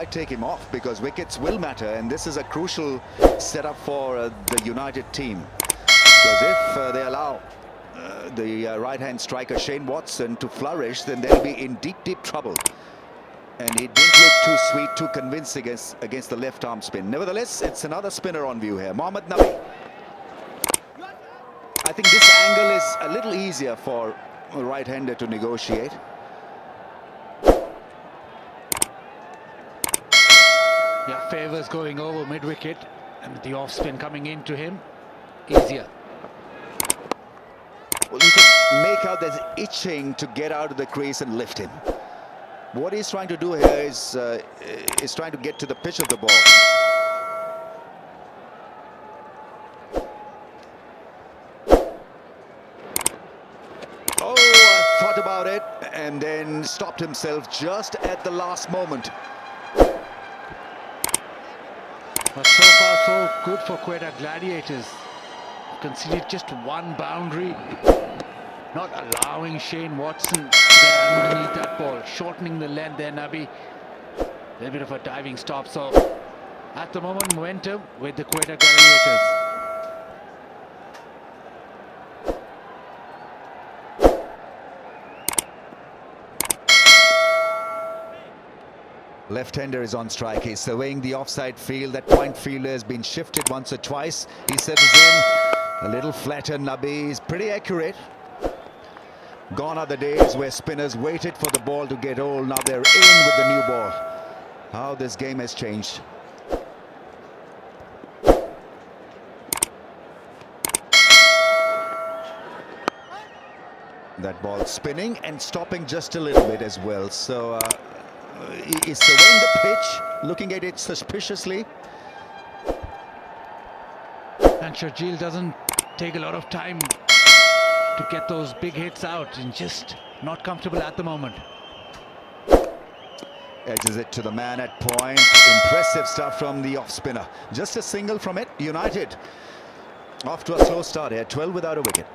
I take him off because wickets will matter, and this is a crucial setup for the United team, because if they allow the right-hand striker Shane Watson to flourish, then they'll be in deep trouble. And he didn't look too sweet, too convincing against the left-arm spin. Nevertheless, it's another spinner on view here, Mohammad Nabi. I think this angle is a little easier for a right-hander to negotiate. Yeah, Favours going over mid-wicket, and the off-spin coming into him, easier. Well, you can make out there's itching to get out of the crease and lift him. What he's trying to do here is trying to get to the pitch of the ball. Oh, thought about it and then stopped himself just at the last moment. But so far so good for Quetta Gladiators. Conceded just one boundary, not allowing Shane Watson to get underneath that ball, shortening the length there, Nabi. A little bit of a diving stop. So at the moment, momentum with the Quetta Gladiators. Left-hander is on strike. He's surveying the offside field. That point fielder has been shifted once or twice. He settles in a little flatter. Nabi is pretty accurate. Gone are the days where spinners waited for the ball to get old. Now they're in with the new ball. How this game has changed. That ball spinning and stopping just a little bit as well. So he's surveying the pitch, looking at it suspiciously. And Sharjeel doesn't take a lot of time to get those big hits out, and just not comfortable at the moment. Edges it to the man at point. Impressive stuff from the off spinner. Just a single from it. United off to a slow start here, 12 without a wicket.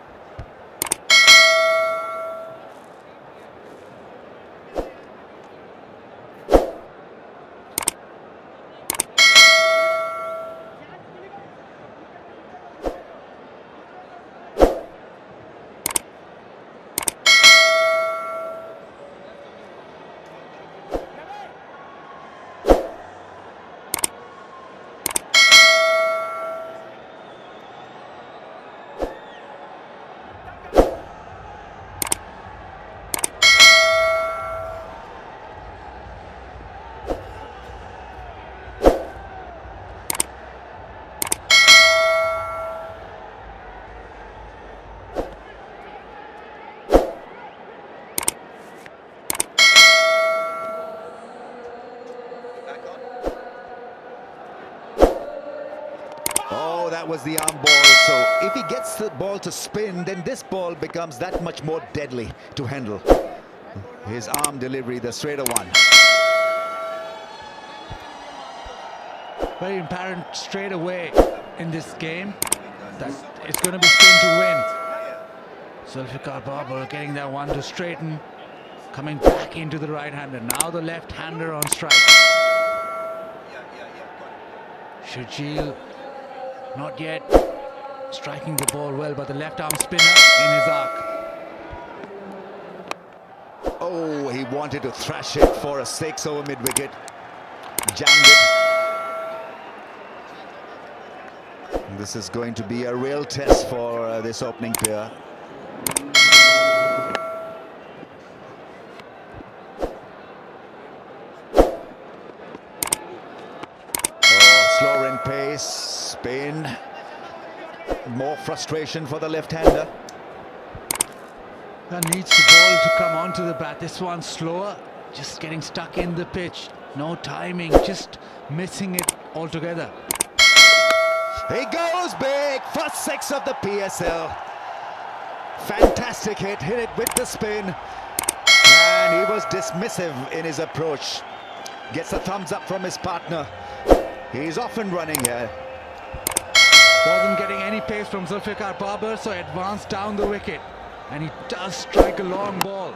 Oh, that was the arm ball. So if he gets the ball to spin, then this ball becomes that much more deadly to handle. His arm delivery, the straighter one. Very apparent straight away in this game that it's going to be spin to win. Zulfikar Babar getting that one to straighten, coming back into the right-hander. Now the left-hander on strike. Sharjeel not yet striking the ball well, but the left-arm spinner in his arc. Oh, he wanted to thrash it for a 6 over mid-wicket. Jammed it. This is going to be a real test for this opening pair. Oh, slower in pace, spin. More frustration for the left-hander. That needs the ball to come onto the bat. This one slower, just getting stuck in the pitch. No timing, just missing it altogether. He goes big, first 6 of the PSL. Fantastic hit it with the spin. And he was dismissive in his approach. Gets a thumbs up from his partner. He's off and running here. Wasn't getting any pace from Zulfikar Babar, so advanced down the wicket. And he does strike a long ball.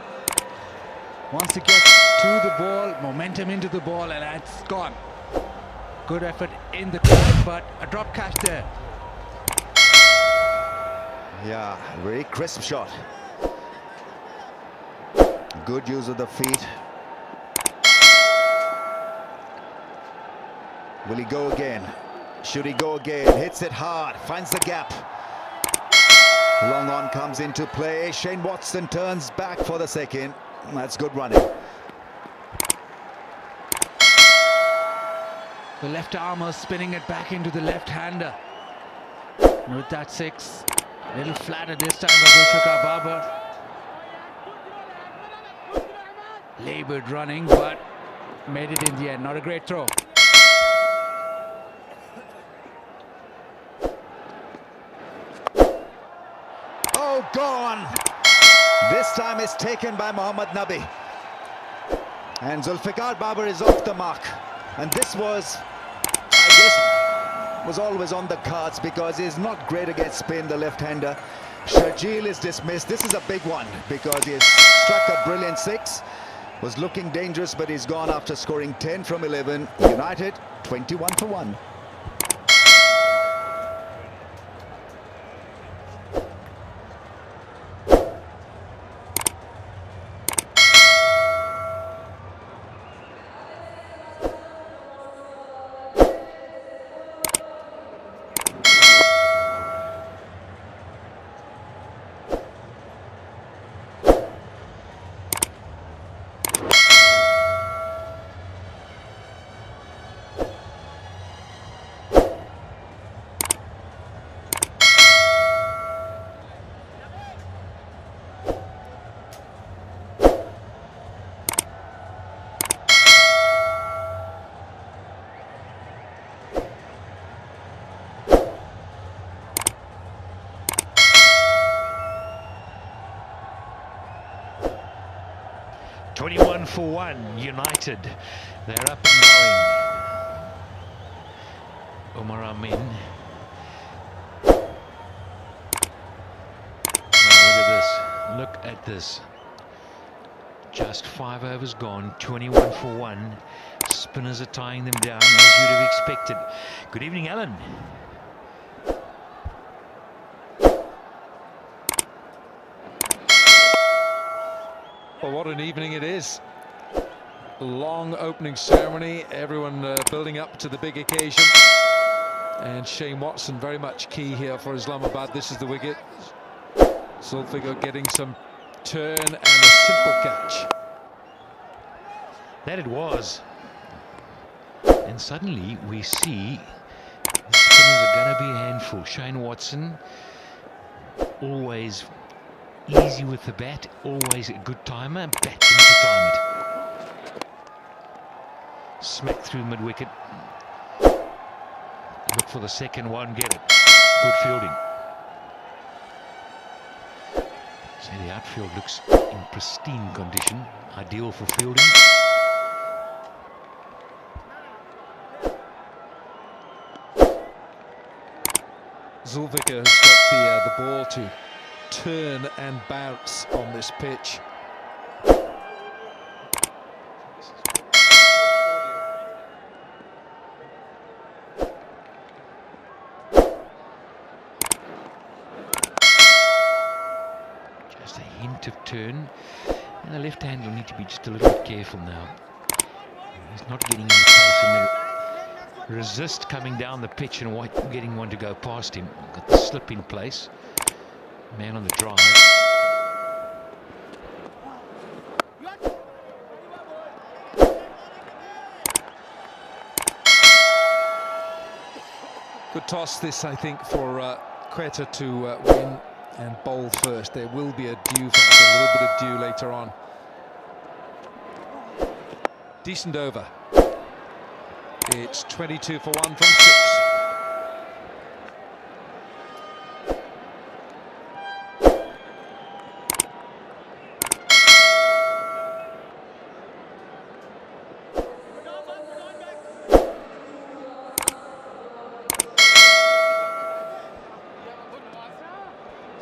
Once he gets to the ball, momentum into the ball, and it's gone. Good effort in the track, but a drop catch there. Yeah, very crisp shot. Good use of the feet. Will he go again? Should he go again? Hits it hard, finds the gap. Long on comes into play. Shane Watson turns back for the second. That's good running. The left armer spinning it back into the left-hander. With that six, a little flatter this time for Zulfikar Babar. Laboured running, but made it in the end. Not a great throw. Oh, gone! This time it's taken by Mohammad Nabi. And Zulfikar Babar is off the mark. And this was, I guess, was always on the cards because he's not great against spin, the left-hander. Sharjeel is dismissed. This is a big one because he has struck a brilliant six. Was looking dangerous, but he's gone after scoring 10 from 11. United 21 for 1. For 1, United. They're up and going. Omar Amin. Oh, look at this. Just 5 overs gone, 21 for 1. Spinners are tying them down as you'd have expected. Good evening, Alan. Well, what an evening it is. Long opening ceremony, everyone building up to the big occasion. And Shane Watson very much key here for Islamabad. This is the wicket. Zulfikar getting some turn and a simple catch. That it was. And suddenly we see the spinners are going to be a handful. Shane Watson, always easy with the bat, always a good timer, batting to time it. Smack through mid-wicket. Look for the second one, get it. Good fielding. So the outfield looks in pristine condition, ideal for fielding. Zulfikar has got the ball to turn and bounce on this pitch. Just a hint of turn, and the left hand will need to be just a little bit careful now. He's not getting any pace, and they resist coming down the pitch and getting one to go past him. Got the slip in place. Man on the drive. Good toss this, I think, for Quetta to win and bowl first. There will be a dew factor, a little bit of dew later on. Decent over. It's 22 for 1 from 6.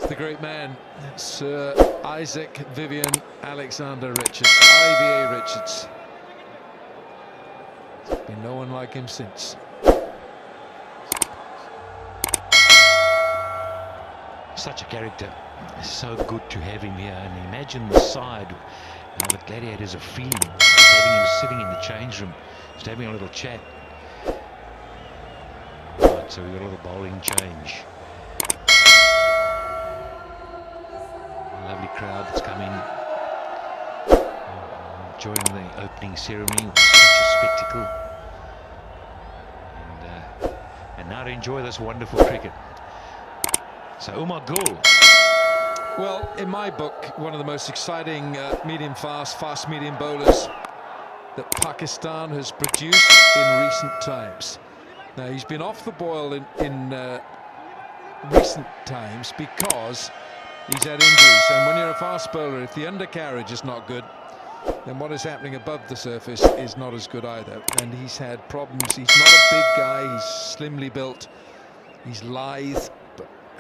The great man, Sir Isaac Vivian Alexander Richards, IVA Richards. been no one like him since. Such a character. It's so good to have him here. And imagine the side, how the Gladiators are feeling. Having him sitting in the change room, just having a little chat. Right, so we've got a little bowling change. Lovely crowd that's come in. Enjoying the opening ceremony. It was such a spectacle. And now to enjoy this wonderful cricket. So Umar Gul. Well, in my book, one of the most exciting fast-medium bowlers that Pakistan has produced in recent times. Now, he's been off the boil in recent times because he's had injuries. And when you're a fast bowler, if the undercarriage is not good, then what is happening above the surface is not as good either. And he's had problems. He's not a big guy. He's slimly built. He's lithe.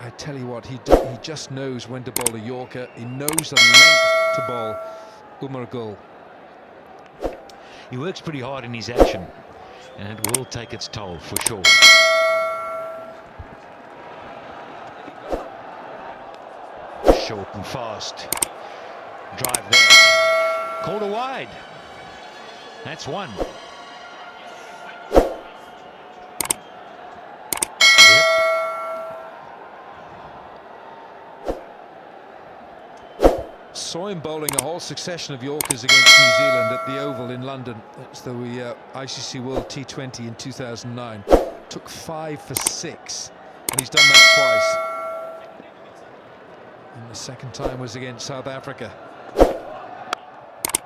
I tell you what, he just knows when to bowl a Yorker. He knows the length to bowl Umar Gul. He works pretty hard in his action, and it will take its toll for sure. Short and fast. Drive that. Called a wide. That's one. Saw him bowling a whole succession of Yorkers against New Zealand at the Oval in London. It's the ICC World T20 in 2009. Took 5 for 6, and he's done that twice. And the second time was against South Africa.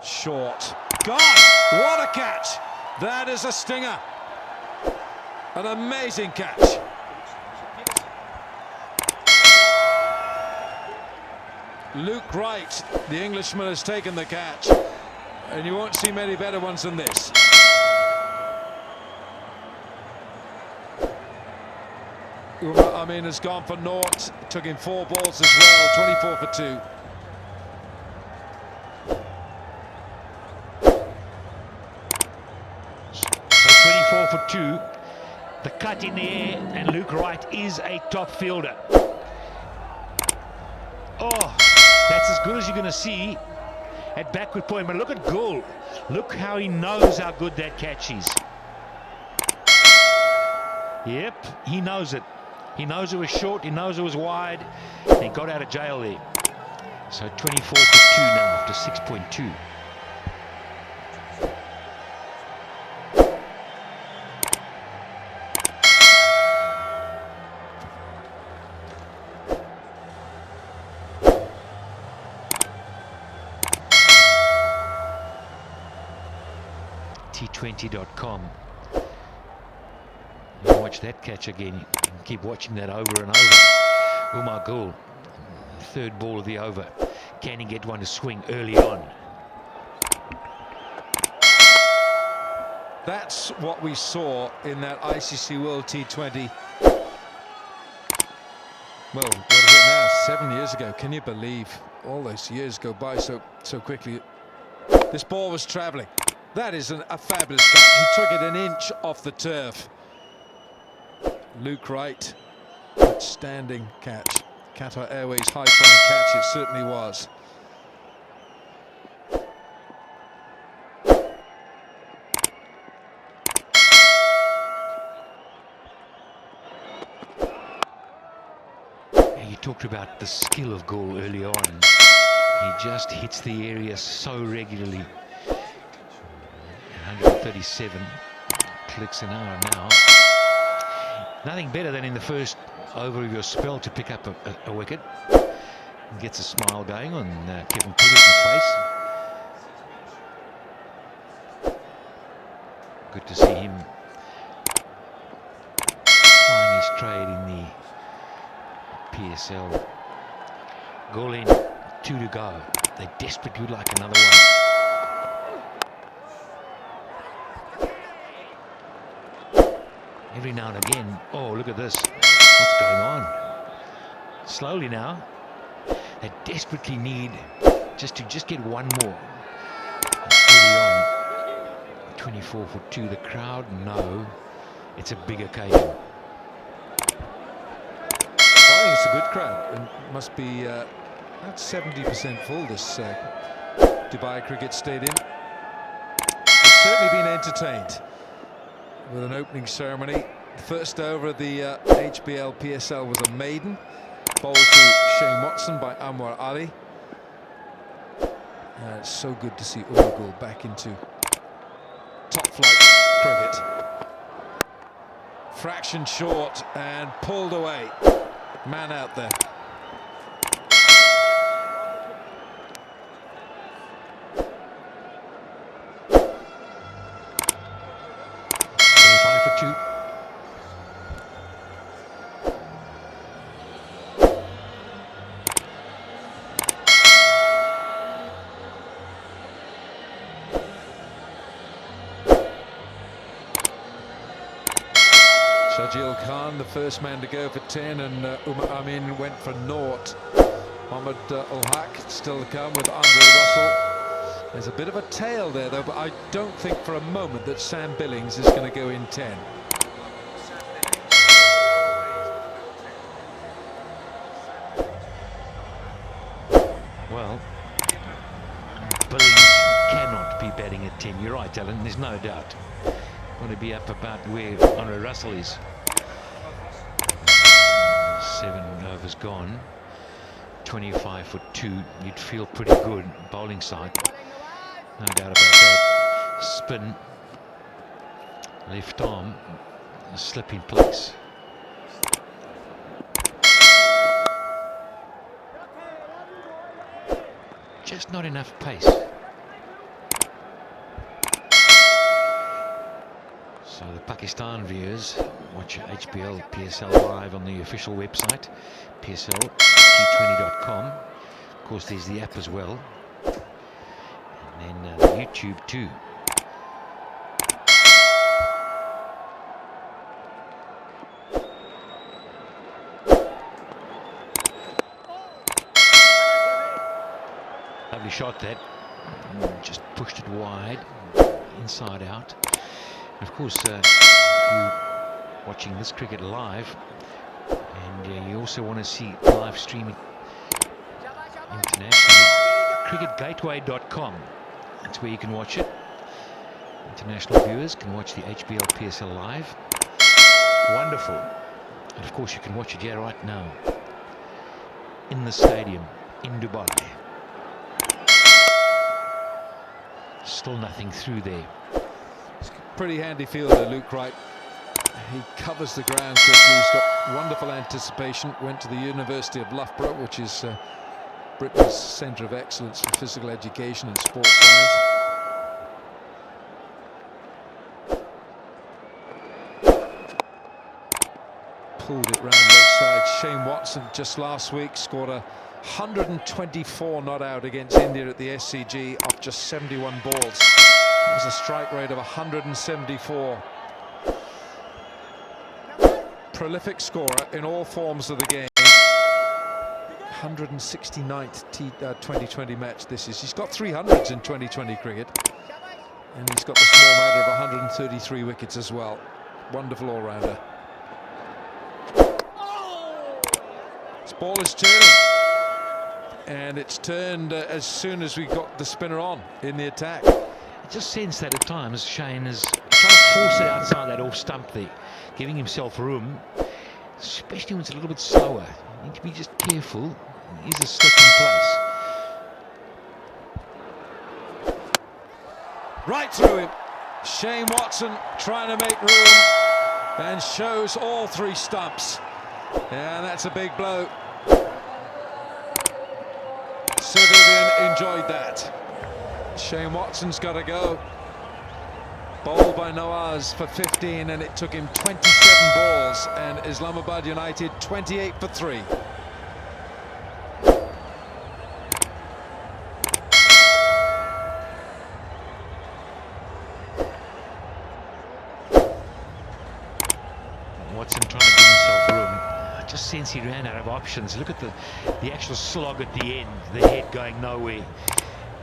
Short. Gone! What a catch! That is a stinger. An amazing catch. Luke Wright, the Englishman, has taken the catch, and you won't see many better ones than this. Umar Amin has gone for naught, took in 4 balls as well, 24 for 2. So 24 for 2. The cut in the air, and Luke Wright is a top fielder. Oh, that's as good as you're going to see at backward point. But look at Gul. Look how he knows how good that catch is. Yep, he knows it. He knows it was short. He knows it was wide. And he got out of jail there. So 24 for 2 now after 6.2. T20.com. You watch that catch again. You can keep watching that over and over. Umar Gul, 3rd ball of the over. Can he get one to swing early on? That's what we saw in that ICC World T20. Well, what is it now? 7 years ago. Can you believe all those years go by so quickly? This ball was travelling. That is a fabulous catch. He took it an inch off the turf. Luke Wright, outstanding catch. Qatar Airways high-flying catch, it certainly was. You talked about the skill of Gul early on. He just hits the area so regularly. 137 clicks an hour now. Nothing better than in the first over of your spell to pick up a wicket. And gets a smile going on Kevin Peterson's face. Good to see him plying his trade in the PSL. Goal in, 2 to go. They desperately would like another one. Every now and again, oh, look at this. What's going on? Slowly now. They desperately need just to get one more. Early on. 24 for 2. The crowd know it's a big occasion. Well, I think it's a good crowd. It must be about 70% full, this Dubai Cricket Stadium. It's certainly been entertained with an opening ceremony. First over of the HBL PSL was a maiden, bowled to Shane Watson by Anwar Ali. It's so good to see Uruguay back into top flight cricket. Fraction short and pulled away. Man out there. Shajil Khan, the first man to go for 10, and Umar Amin went for naught. Mohammad Ul-Haq still to come with Andre Russell. There's a bit of a tail there, though, but I don't think for a moment that Sam Billings is going to go in 10. Well, Billings cannot be batting at 10. You're right, Alan, there's no doubt. Want to be up about where Andre Russell is. 7 overs gone. 25 for 2. You'd feel pretty good bowling side. No doubt about that. Spin. Left arm. A slip in place. Just not enough pace. So the Pakistan viewers watch HBL PSL live on the official website, PSL T20.com. Of course, there's the app as well, and then YouTube too. Lovely shot that. Just pushed it wide, inside out. Of course, if you're watching this cricket live, and you also want to see live streaming internationally, cricketgateway.com. That's where you can watch it. International viewers can watch the HBL PSL live. Wonderful. And of course, you can watch it here right now in the stadium in Dubai. Still nothing through there. Pretty handy fielder, Luke Wright. He covers the ground quickly. He's got wonderful anticipation. Went to the University of Loughborough, which is Britain's centre of excellence for physical education and sports science. Pulled it round leg side. Shane Watson just last week scored a 124 not out against India at the SCG off just 71 balls. It was a strike rate of 174. Prolific scorer in all forms of the game. 169th T20 match this is. He's got 300s in 2020 cricket, and he's got the small matter of 133 wickets as well. Wonderful all-rounder. This ball is turning, and it's turned as soon as we got the spinner on in the attack. I just sense that at times Shane is trying to force it outside that off stump there, giving himself room, especially when it's a little bit slower. You need to be just careful. Here's a slip in place. Right through him. Shane Watson trying to make room and shows all 3 stumps. And that's a big blow. Sir Vivian enjoyed that. Shane Watson's got to go. Bowled by Nawaz for 15, and it took him 27 balls, and Islamabad United 28 for 3. Watson trying to give himself room. I just sense he ran out of options. Look at the actual slog at the end, the head going nowhere.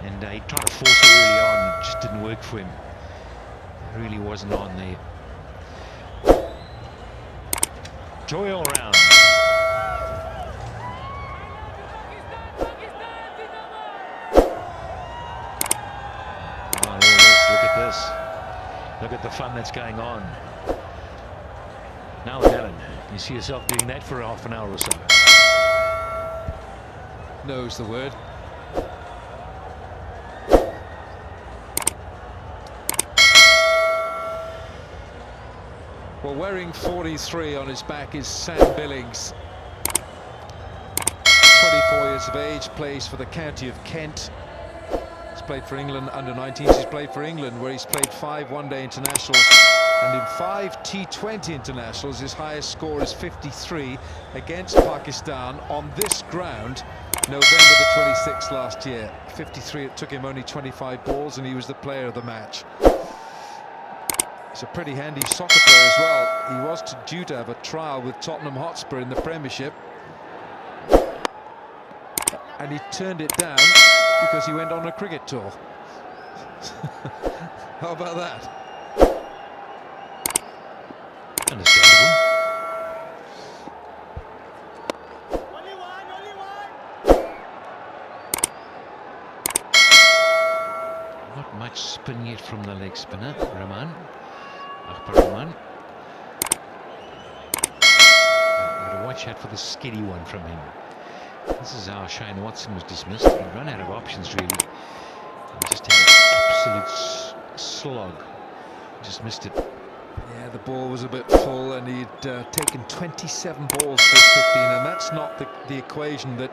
And he tried to force it early on, it just didn't work for him. Really wasn't on there. Joy all round. Oh, look at this, look at this. Look at the fun that's going on. Now, Alan, you see yourself doing that for half an hour or so? Knows the word. Well, wearing 43 on his back is Sam Billings. 24 years of age, plays for the county of Kent. He's played for England under 19s. He's played for England, where he's played 5 one-day internationals. And in 5 T20 internationals, his highest score is 53 against Pakistan on this ground, November the 26th last year. 53, it took him only 25 balls, and he was the player of the match. He's a pretty handy soccer player as well. He was due to have a trial with Tottenham Hotspur in the Premiership, and he turned it down because he went on a cricket tour. How about that? Understandable. Not much spin yet from the leg spinner, Rahman. Rahman. Got to watch out for the skiddy one from him. This is how Shane Watson was dismissed. He ran out of options really. And just had an absolute slog. Just missed it. Yeah, the ball was a bit full, and he'd taken 27 balls for 15, and that's not the equation that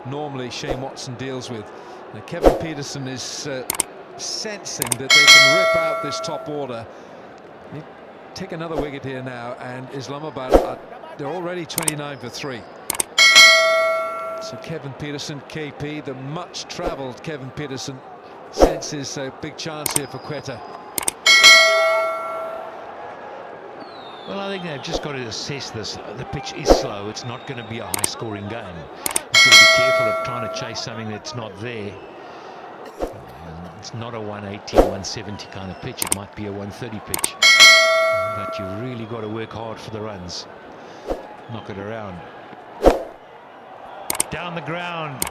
normally Shane Watson deals with. Now, Kevin Peterson is sensing that they can rip out this top order. They take another wicket here now, and Islamabad, they're already 29 for 3. So Kevin Peterson, KP, the much-travelled Kevin Peterson, senses a big chance here for Quetta. Well, I think they've just got to assess this. The pitch is slow. It's not going to be a high-scoring game. You've got to be careful of trying to chase something that's not there. It's not a 180, 170 kind of pitch. It might be a 130 pitch. But you've really got to work hard for the runs. Knock it around. Down the ground.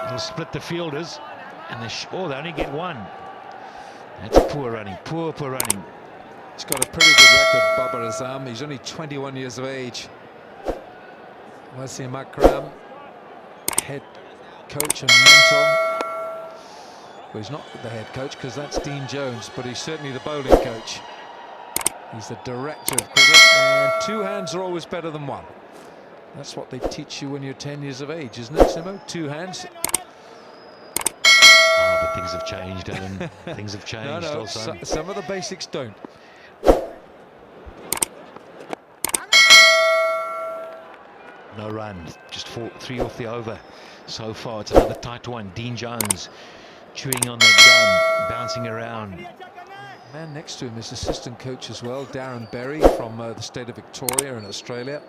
It'll split the fielders. And they only get one. That's poor running. Poor running. He's got a pretty good record, Babar Azam. He's only 21 years of age. Wasim Akram, head coach and mentor. Well, he's not the head coach because that's Dean Jones, but he's certainly the bowling coach. He's the director of cricket, and 2 hands are always better than 1. That's what they teach you when you're 10 years of age, isn't it, Simo? 2 hands. Oh, but things have changed, Alan. Things have changed No, also. some of the basics don't. No run, just 3 off the over so far. It's another tight one. Dean Jones chewing on that gum, bouncing around. Man next to him is assistant coach as well, Darren Berry from the state of Victoria in Australia.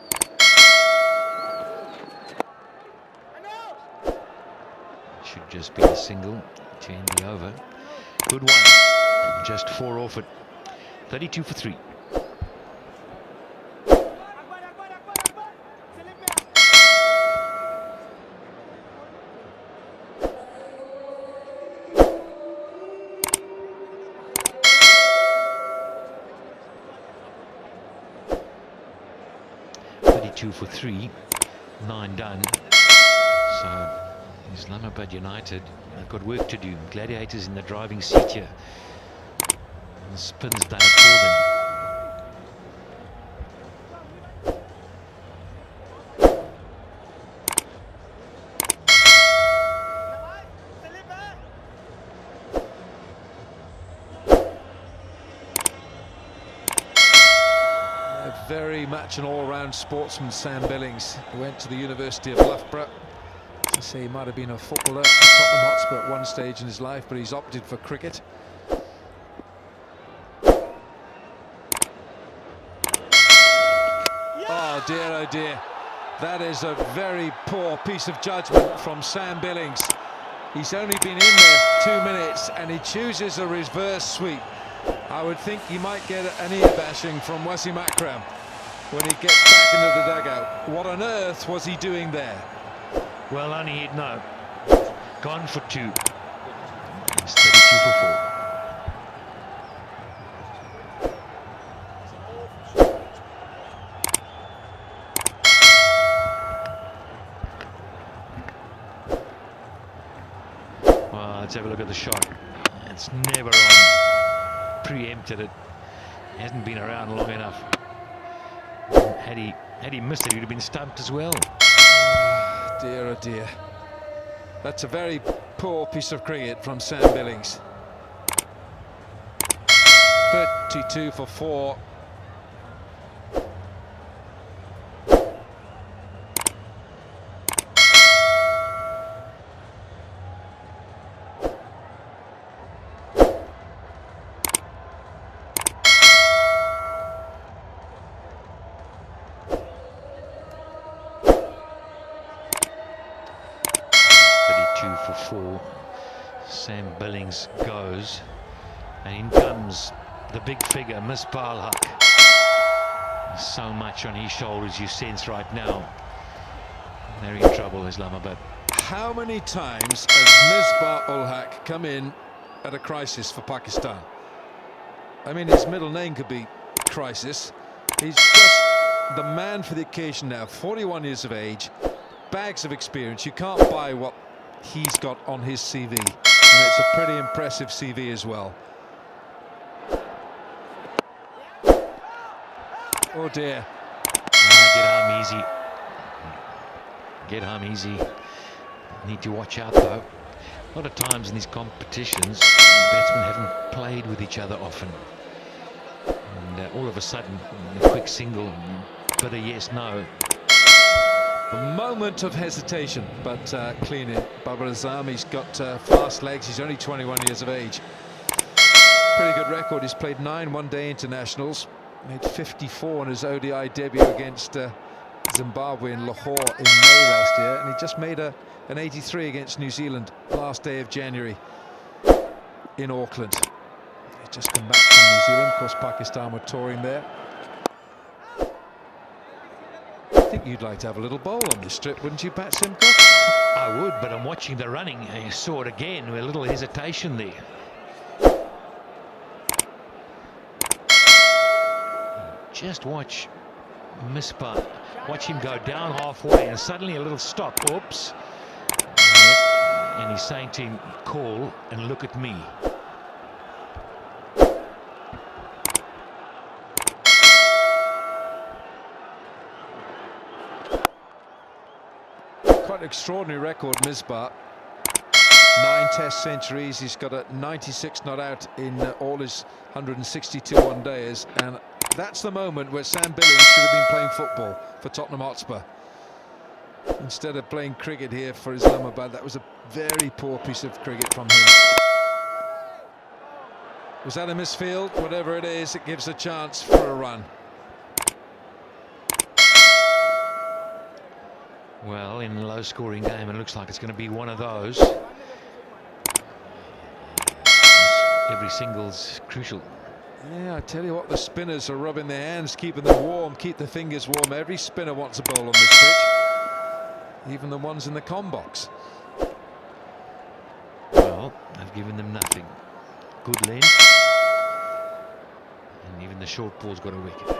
Should just be a single to end the over. Good one, just 4 off it. 32 for 3. For 3, 9 done. So Islamabad United have got work to do. Gladiators in the driving seat here. And the spin's done it for Very much an all-round sportsman, Sam Billings, who went to the University of Loughborough. To say he might have been a footballer at Tottenham Hotspur at one stage in his life, but he's opted for cricket. Oh dear, that is a very poor piece of judgment from Sam Billings. He's only been in there 2 minutes and he chooses a reverse sweep. I would think you might get an ear bashing from Wasim Akram when he gets back into the dugout. What on earth was he doing there? Well, only he'd know. Gone for 2. It's 32 for 4. Well, let's have a look at the shot. It's never on. Preempted it. Hasn't been around long enough. Had he missed it, he'd have been stumped as well. Dear, oh dear. That's a very poor piece of cricket from Sam Billings. 32 for 4. For 4. Sam Billings goes, and in comes the big figure, Misbah Haq. So much on his shoulders, you sense right now. They're in trouble, Islamabad. How many times has Misbah Haq come in at a crisis for Pakistan? I mean, his middle name could be Crisis. He's just the man for the occasion now. 41 years of age, bags of experience. You can't buy what he's got on his CV, and it's a pretty impressive CV as well. Oh dear. Get home easy. Get home easy. Need to watch out though. A lot of times in these competitions, batsmen haven't played with each other often, and all of a sudden a quick single, but a yes no. A moment of hesitation, but clean in. Babar Azami's got fast legs. He's only 21 years of age. Pretty good record. He's played 9 one-day internationals, made 54 in his ODI debut against Zimbabwe in Lahore in May last year, and he just made an 83 against New Zealand last day of January in Auckland. He's just come back from New Zealand. Of course, Pakistan were touring there. I think you'd like to have a little bowl on this strip, wouldn't you, Pat Simcox? I would, but I'm watching the running. I saw it again with a little hesitation there. Just watch Misbah. Watch him go down halfway and suddenly a little stop. Oops. And he's saying to him, call and look at me. Quite an extraordinary record, Misbah. 9 test centuries. He's got a 96 not out in all his 162 one-dayers, and that's the moment where Sam Billings should have been playing football for Tottenham Hotspur instead of playing cricket here for Islamabad. That was a very poor piece of cricket from him. Was that a misfield? Whatever it is, it gives a chance for a run. Well, in a low-scoring game, it looks like it's going to be one of those. Every single's crucial. Yeah, I tell you what, the spinners are rubbing their hands, keeping them warm, keep the fingers warm. Every spinner wants a bowl on this pitch, even the ones in the com box. Well, I've given them nothing. Good length, and even the short ball's got a wicket.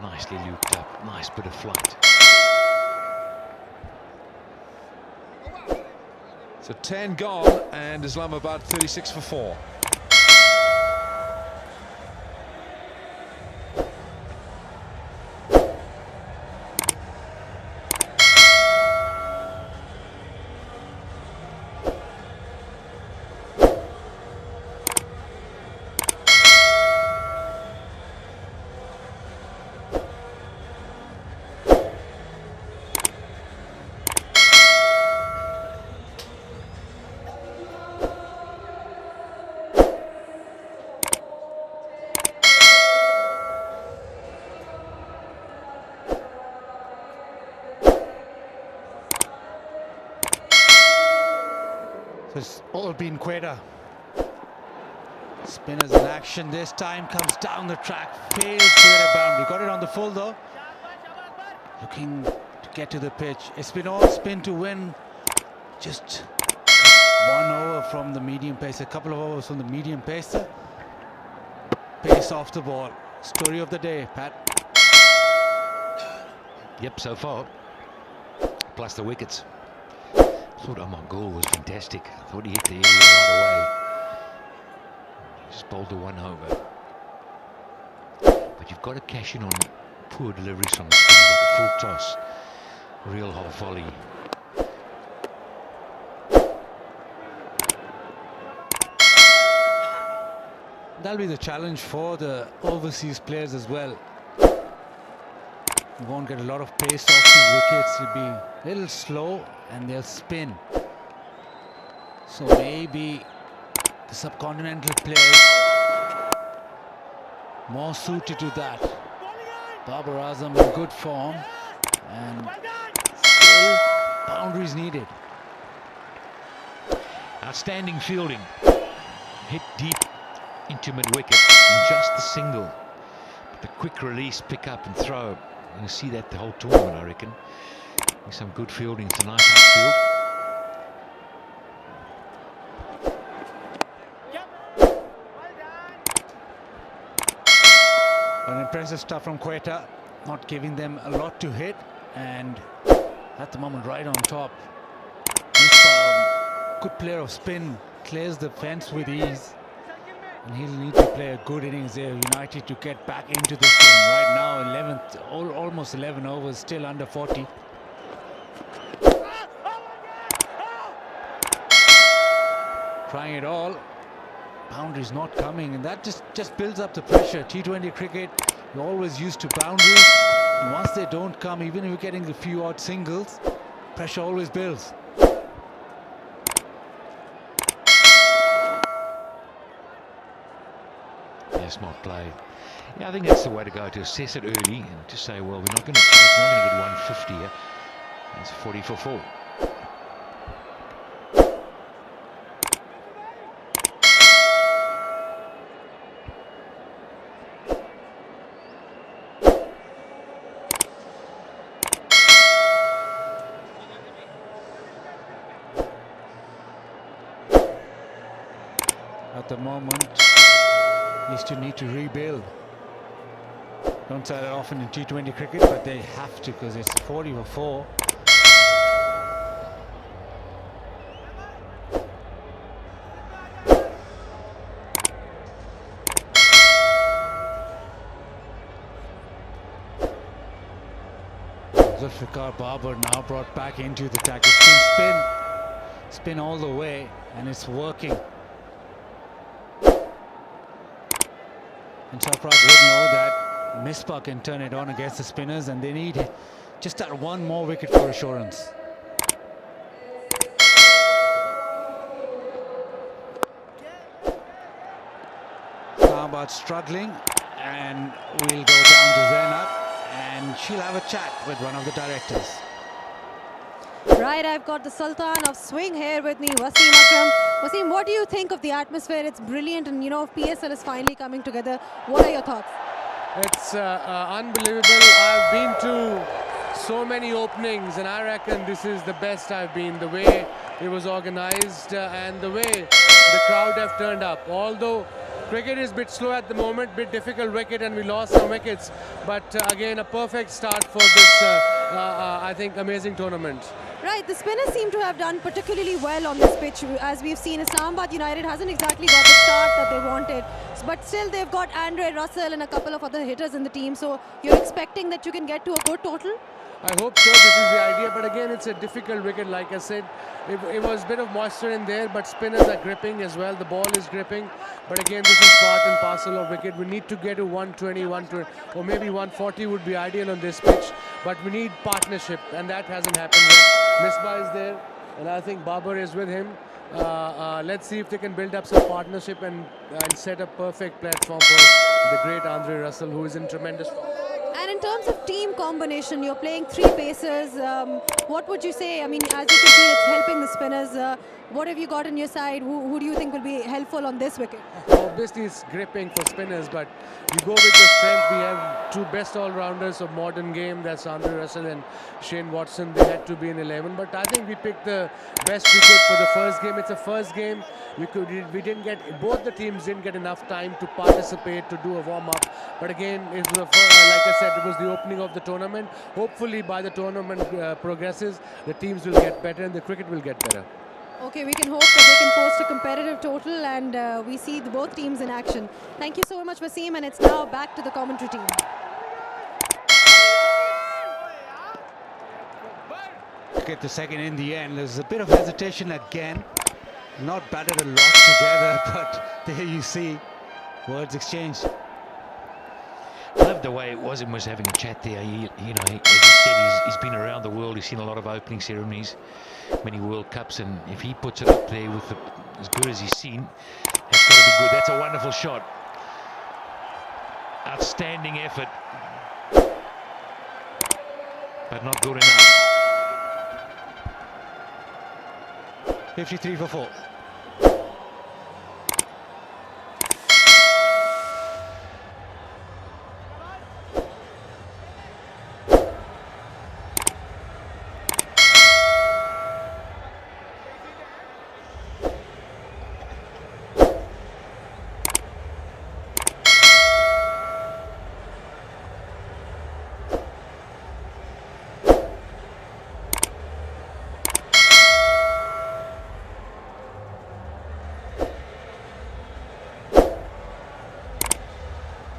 Nicely looped up, nice bit of flight. So 10 gone, and Islamabad 36 for 4. It's all been Quetta. Spinners in action this time, comes down the track, fails to get a boundary. Got it on the full though. Looking to get to the pitch. It's been all spin to win. Just 1 over from the medium pacer, a couple of overs from the medium pacer. Pace off the ball. Story of the day, Pat. Yep, so far. Plus the wickets. Thought Omar was fantastic. Thought he hit the area right away. Just bowled the 1 over. But you've got to cash in on poor deliveries from the spinners, like a full toss. Real hole volley. That'll be the challenge for the overseas players as well. You won't get a lot of pace off these wickets. It'll be a little slow and they'll spin. So maybe the subcontinental players more suited to that. Babar Azam in good form and still boundaries needed. Outstanding fielding. Hit deep into mid-wicket and just the single. But the quick release, pick up and throw. You're going to see that the whole tournament, I reckon. Some good fielding. It's a nice outfield. An impressive stuff from Quetta, not giving them a lot to hit, and at the moment right on top. Good player of spin, clears the fence with ease, and he'll need to play a good innings there, United, to get back into this game. Right now 11th, almost 11 overs, still under 40. Trying it all, boundaries not coming, and that just builds up the pressure. T20 cricket, you're always used to boundaries, and once they don't come, even if you're getting a few odd singles, pressure always builds. Smart play. Yeah, I think that's the way to go, to assess it early and to say, well, we're not going to chase, we're not going to get 150 here. It's 40 for 4. At the moment, they still need to rebuild. Don't say that often in T20 cricket, but they have to, because it's 40 for 4. Zulfikar Babar now brought back into the attack. It's been spin all the way, and it's working. And Sarfraz would know that Misbah can turn it on against the spinners, and they need just that one more wicket for assurance. Islamabad struggling, and we'll go down to Zainab, and she'll have a chat with one of the directors. Right, I've got the Sultan of Swing here with me, Wasim Akram. Wasim, what do you think of the atmosphere? It's brilliant, and you know, PSL is finally coming together. What are your thoughts? It's unbelievable. I've been to so many openings, and I reckon this is the best I've been. The way it was organized and the way the crowd have turned up. Although cricket is a bit slow at the moment, bit difficult wicket, and we lost some wickets. But again, a perfect start for this, I think, amazing tournament. Right, the spinners seem to have done particularly well on this pitch. As we've seen, Islamabad United hasn't exactly got the start that they wanted. But still, they've got Andre Russell and a couple of other hitters in the team. So you're expecting that you can get to a good total? I hope so. This is the idea. But again, it's a difficult wicket, like I said. It was a bit of moisture in there, but spinners are gripping as well. The ball is gripping. But again, this is part and parcel of wicket. We need to get to 120, 120, or maybe 140 would be ideal on this pitch. But we need partnership, and that hasn't happened yet. Misbah is there, and I think Babar is with him. Let's see if they can build up some partnership and set a perfect platform for the great Andre Russell, who is in tremendous form. And in in terms of team combination, you're playing 3 pacers. What would you say? I mean, as you can see, it's helping the spinners. What have you got on your side? Who do you think will be helpful on this wicket? Obviously, it's gripping for spinners, but you go with your strength. We have 2 best all-rounders of modern game. That's Andre Russell and Shane Watson. They had to be in 11, but I think we picked the best we could for the first game. It's a first game. We didn't get, both the teams didn't get enough time to participate, to do a warm-up. But again, it was like I said, it was the opening of the tournament. Hopefully, by the tournament progresses, the teams will get better and the cricket will get better. Okay, we can hope that they can post a competitive total and we see both teams in action. Thank you so much, Wasim, and it's now back to the commentary team. Get the second in the end. There's a bit of hesitation again. Not batted a lot together, but there you see words exchanged. I love the way Wasim was having a chat there. As he said, he's been around the world. He's seen a lot of opening ceremonies, many World Cups, and if he puts it up there with as good as he's seen, that's got to be good. That's a wonderful shot. Outstanding effort, but not good enough. 53 for 4.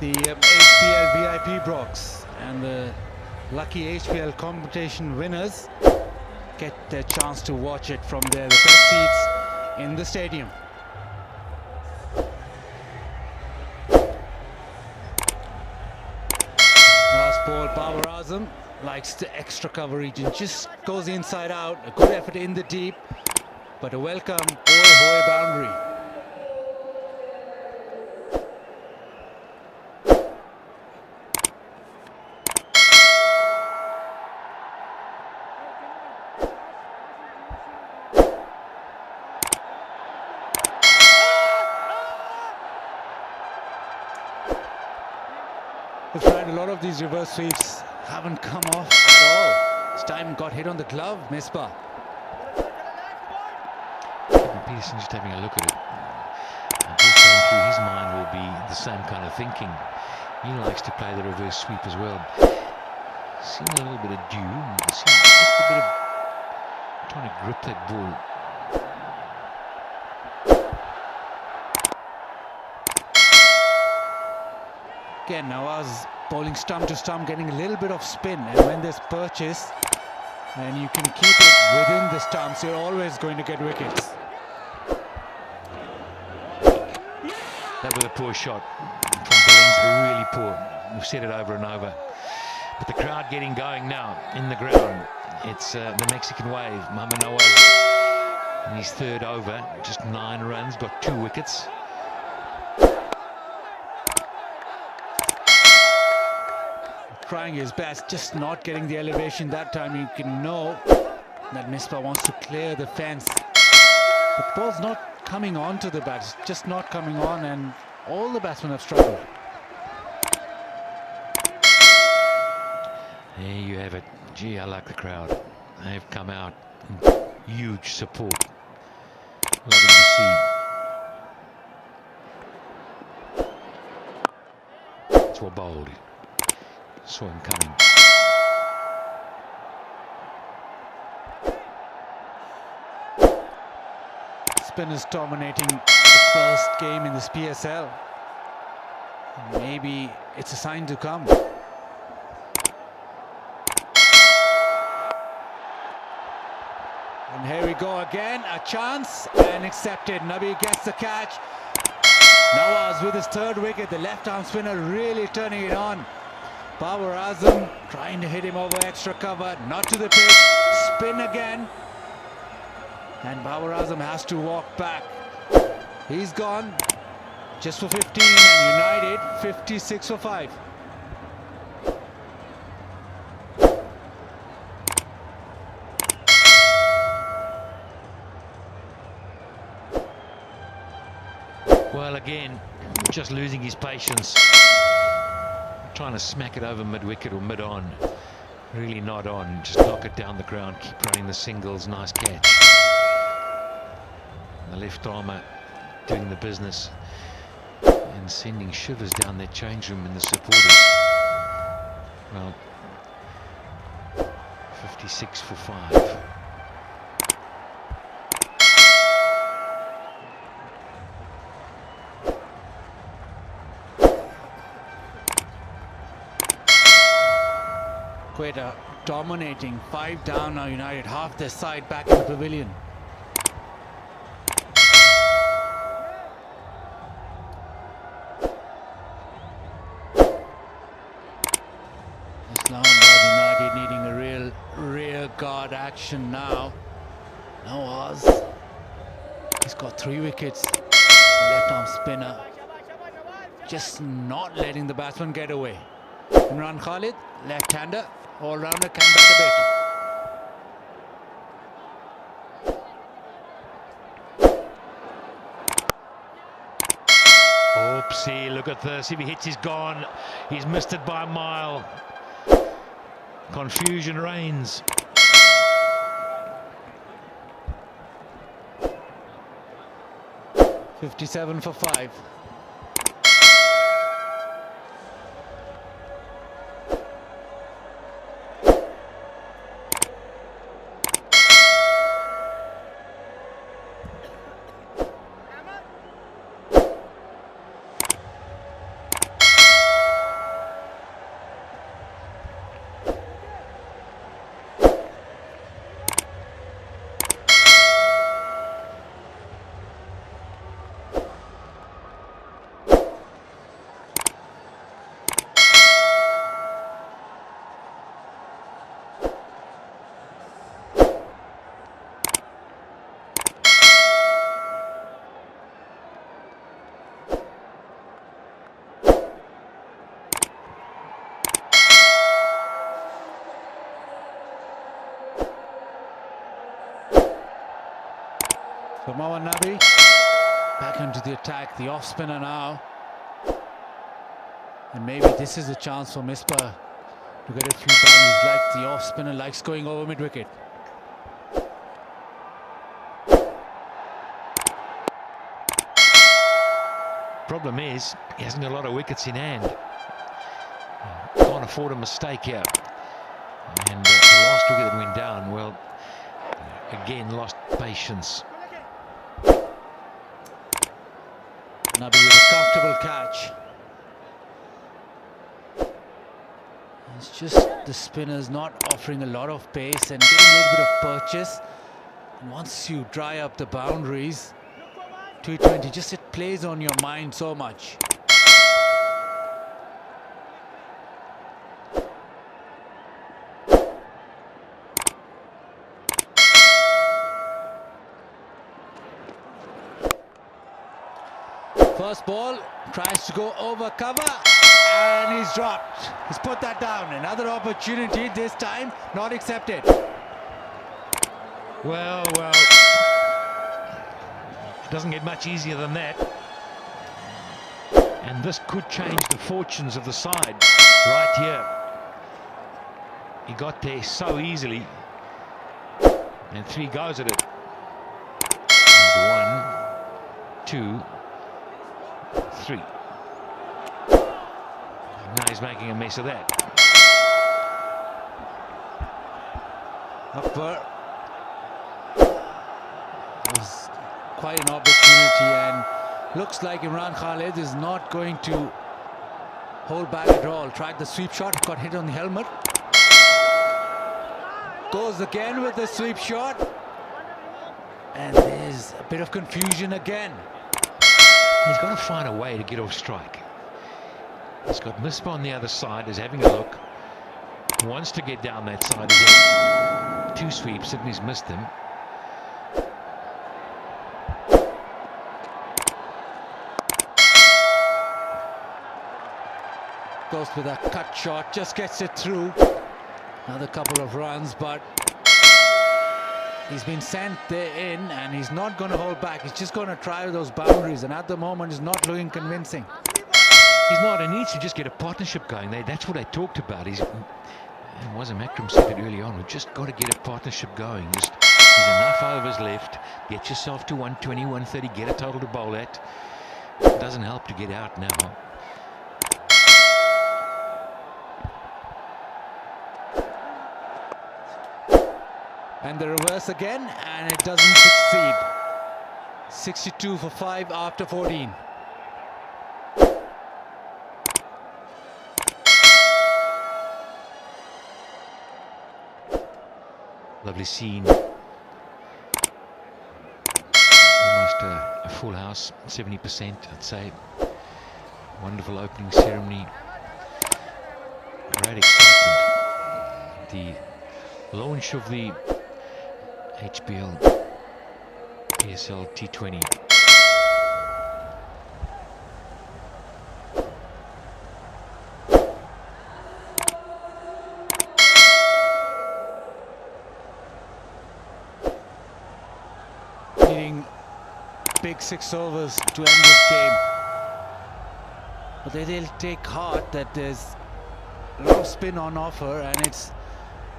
The HPL VIP Brox and the lucky HPL competition winners get their chance to watch it from the best seats in the stadium. Last ball, Babar Azam likes the extra coverage and just goes inside out. A good effort in the deep, but a welcome oi boundary. We've tried a lot of these reverse sweeps, haven't come off at all. This time got hit on the glove, Misbah. Peterson just having a look at it. Just going through his mind will be the same kind of thinking. He likes to play the reverse sweep as well. Seen a little bit of dew. Just a bit of trying to grip that ball. Again, Nawaz bowling stump to stump, getting a little bit of spin, and when there's purchase and you can keep it within the stumps, you're always going to get wickets. That was a poor shot from Billings, really poor. We've said it over and over. But the crowd getting going now in the ground. It's the Mexican wave. Mohamed Nawaz in his third over, just 9 runs, got 2 wickets. Trying his best, just not getting the elevation that time. You can know that Misbah wants to clear the fence. The ball's not coming on to the bat, it's just not coming on, and all the batsmen have struggled. There you have it. Gee, I like the crowd. They've come out in huge support. Lovely to see. It's well bowled. Saw him coming. Spinners dominating the first game in this PSL. Maybe it's a sign to come. And here we go again, a chance and accepted. Nabi gets the catch. Nawaz with his 3rd wicket, the left-arm spinner really turning it on. Babar Azam trying to hit him over extra cover, not to the pitch, spin again. And Babar Azam has to walk back. He's gone just for 15 and United 56 for 5. Well, again, just losing his patience. Trying to smack it over mid-wicket or mid-on. Really not on. Just knock it down the ground. Keep running the singles. Nice catch. The left armer doing the business and sending shivers down that change room in the supporters. Well, 56 for 5. Quetta dominating. 5 down now, United. Half their side back in the pavilion. Islamabad United needing a real rear guard action now. Nawaz. He's got 3 wickets. Left arm spinner. Just not letting the batsman get away. Imran Khalid, left-hander, all-rounder, can bat a bit. Oopsie, look at this. If he hits, he's gone. He's missed it by a mile. Confusion reigns. .57 for 5. So Mohammad Nabi back into the attack, the off spinner now. And maybe this is a chance for Misbah to get a few boundaries. Like the off spinner likes going over mid wicket. Problem is, he hasn't got a lot of wickets in hand. Can't afford a mistake here. And the last wicket that went down, well, again, lost patience. Nabi with a comfortable catch. It's just the spinners not offering a lot of pace and getting a little bit of purchase. And once you dry up the boundaries, T20, just it plays on your mind so much. First ball, tries to go over cover, and he's dropped. He's put that down. Another opportunity, this time not accepted. Well, it doesn't get much easier than that. And this could change the fortunes of the side right here. He got there so easily. And 3 goes at it. And 1, 2, 3. Now he's making a mess of that. Akbar was quite an opportunity, and looks like Imran Khalid is not going to hold back at all. Tried the sweep shot, got hit on the helmet. Goes again with the sweep shot, and there's a bit of confusion again. He's got to find a way to get off strike. He's got Misbah on the other side, is having a look. Wants to get down that side again. 2 sweeps, and he's missed them. Goes with a cut shot, just gets it through. Another couple of runs, but He's been sent there in, and he's not going to hold back. He's just going to try those boundaries, and at the moment, it's not looking convincing. He's not. He needs to just get a partnership going. That's what I talked about. And Wasam Akram said it early on. We've just got to get a partnership going. There's enough overs left. Get yourself to 120, 130. Get a total to bowl at. It doesn't help to get out now. And the reverse again, and it doesn't succeed. 62 for 5 after 14. Lovely scene. Almost a full house, 70%, I'd say. Wonderful opening ceremony. Great excitement. The launch of the HBL PSL T20. Needing big 6 overs to end this game. But they'll take heart that there's a lot of spin on offer, and it's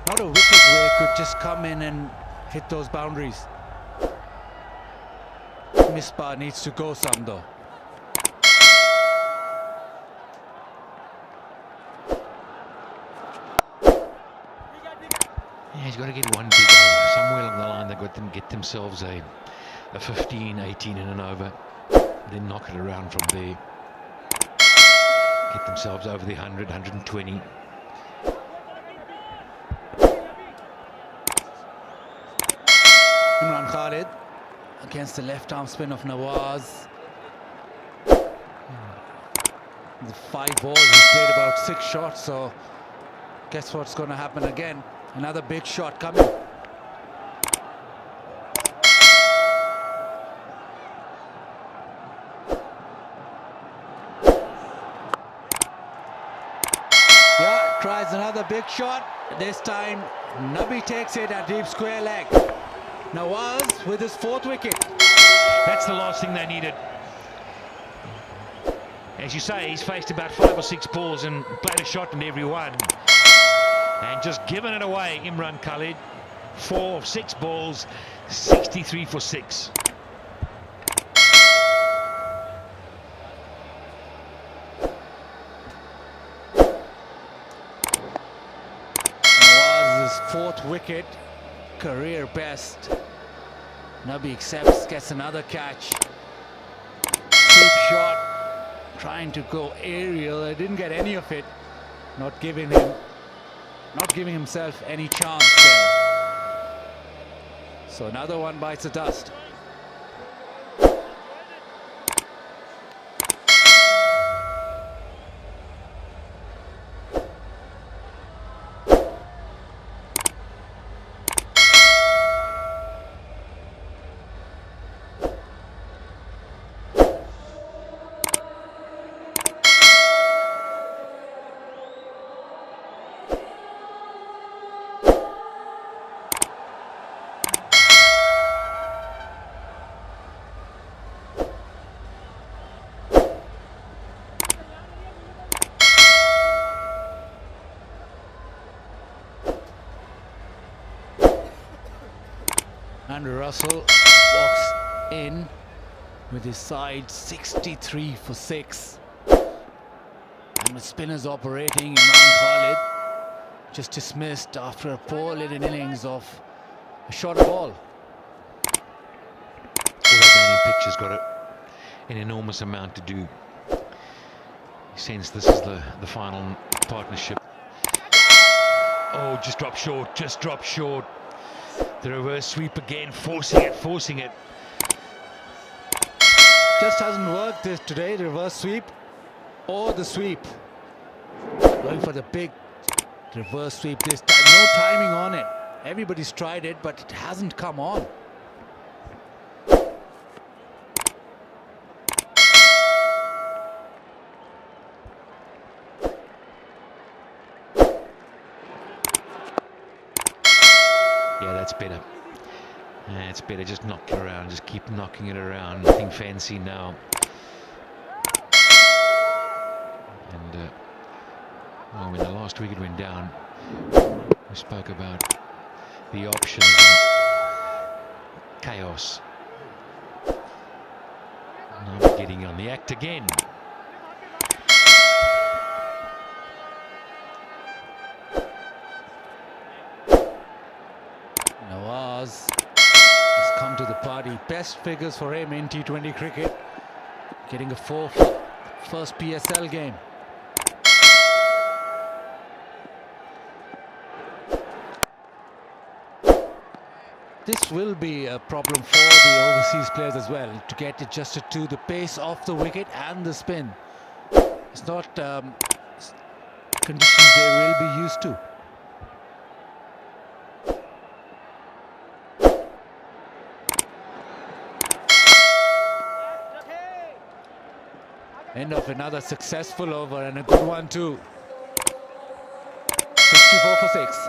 not a wicket where it could just come in and hit those boundaries. Misbah needs to go some though. Yeah, he's got to get one big over. Somewhere along the line they've got to get themselves a 15, 18 in an over. Then knock it around from there. Get themselves over the 100, 120. Imran Khalid against the left arm spin of Nawaz. The 5 balls, he's played about 6 shots, so guess what's going to happen again? Another big shot coming. Yeah, tries another big shot. This time Nabi takes it at deep square leg. Nawaz with his 4th wicket. That's the last thing they needed. As you say, he's faced about 5 or 6 balls and played a shot in every one. And just given it away, Imran Khalid. 4 of 6 balls, 63 for 6. Nawaz's 4th wicket, career best. Nabi accepts, gets another catch. Sweep shot, trying to go aerial. I didn't get any of it. Not giving himself any chance there. So another one bites the dust. Andrew Russell walks in with his side 63 for 6. And with spinners operating, Imran Khalid just dismissed after a poor little innings of a short ball. All that batting pitcher's got an enormous amount to do. He senses this is the final partnership. Oh, just dropped short, just dropped short. The reverse sweep again, forcing it. Just hasn't worked this today, the reverse sweep or the sweep. Going for the big reverse sweep this time. No timing on it. Everybody's tried it, but it hasn't come on. Yeah, that's better. It's better just knock it around, just keep knocking it around, nothing fancy now. And well, when the last wicket went down, we spoke about the options and chaos. Now we're getting on the act again. Nawaz has come to the party. Best figures for him in T20 cricket. Getting a 4 for first PSL game. This will be a problem for the overseas players as well, to get adjusted to the pace of the wicket and the spin. It's not conditions they will be used to. End of another successful over, and a good one too. 64 for 6.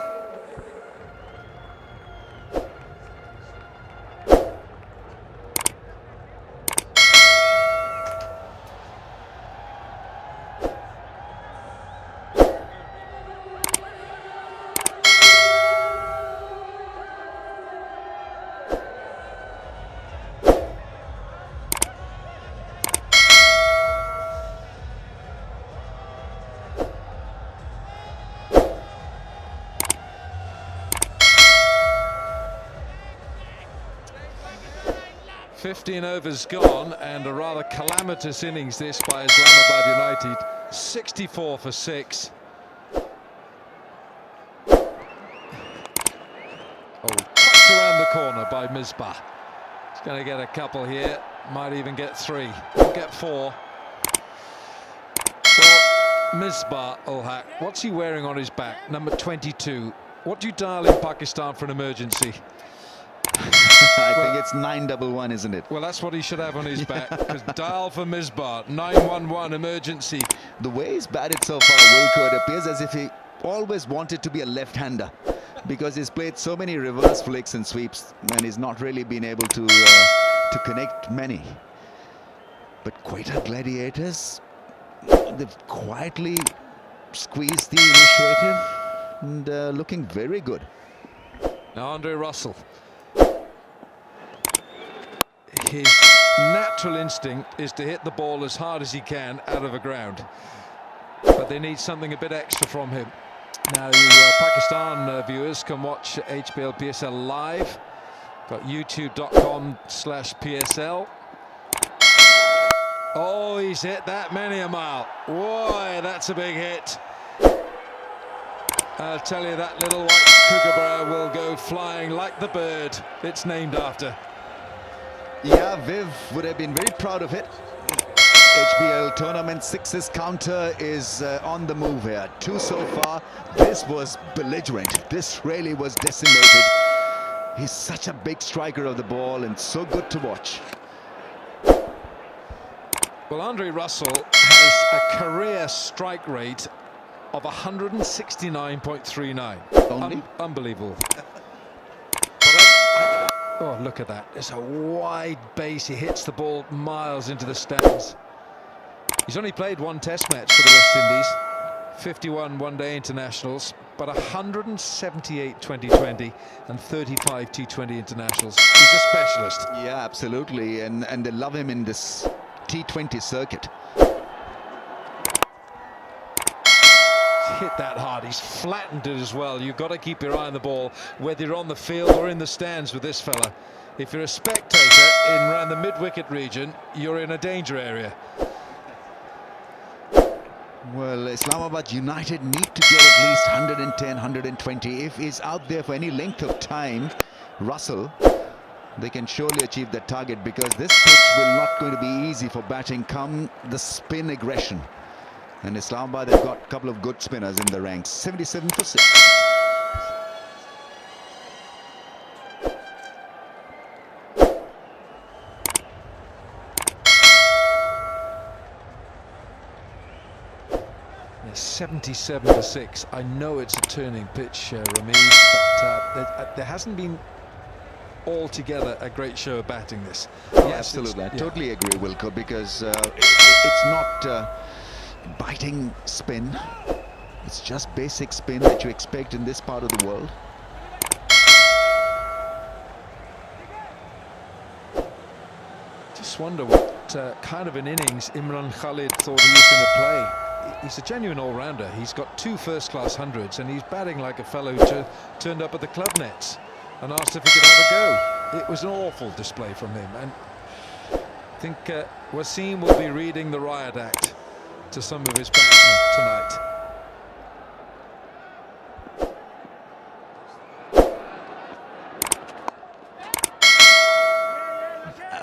Fifteen overs gone, and a rather calamitous innings this by Islamabad United. 64 for 6. Oh, tucked around the corner by Misbah. He's going to get a couple here, might even get 3, won't get 4. Well, Misbah ul Haq, what's he wearing on his back? Number 22. What do you dial in Pakistan for an emergency? I think it's 911, isn't it? Well, that's what he should have on his back, because dial for Misbah, 911 emergency. The way he's batted so far, Wilco, it appears as if he always wanted to be a left-hander, because he's played so many reverse flicks and sweeps, and he's not really been able to connect many. But Quetta Gladiators, they've quietly squeezed the initiative and looking very good. Now Andre Russell. His natural instinct is to hit the ball as hard as he can out of the ground, but they need something a bit extra from him. Now you Pakistan viewers can watch HBL PSL live. Got youtube.com/PSL. Oh, he's hit that many a mile. Boy, that's a big hit. I'll tell you, that little white kookaburra will go flying like the bird it's named after. Yeah, Viv would have been very proud of it. HBL tournament 6's counter is on the move here. 2 so far. This was belligerent. This really was decimated. He's such a big striker of the ball and so good to watch. Well, Andre Russell has a career strike rate of 169.39. Only? Unbelievable. Oh, look at that. It's a wide base. He hits the ball miles into the stands. He's only played 1 test match for the West Indies, 51 one-day internationals, but 178 T20 and 35 T20 internationals. He's a specialist. Yeah, absolutely. And they love him in this T20 circuit. Hit that hard. He's flattened it as well. You've got to keep your eye on the ball, whether you're on the field or in the stands with this fella. If you're a spectator in around the mid-wicket region, you're in a danger area. Well, Islamabad United need to get at least 110, 120. If he's out there for any length of time, Russell, they can surely achieve that target, because this pitch will not going to be easy for batting come the spin aggression. And Islamabad, they've got a couple of good spinners in the ranks. 77 for 6. Yeah, 77 for 6. I know it's a turning pitch, Ramiz, but there hasn't been altogether a great show of batting this. Oh, Yes, absolutely. I it's- totally agree, Wilco, because it's not biting spin. It's just basic spin that you expect in this part of the world. Just wonder what kind of an innings Imran Khalid thought he was going to play. He's a genuine all-rounder. He's got 2 first-class hundreds, and he's batting like a fellow who turned up at the club nets and asked if he could have a go. It was an awful display from him, and I think Wasim will be reading the riot act to some of his batsmen tonight.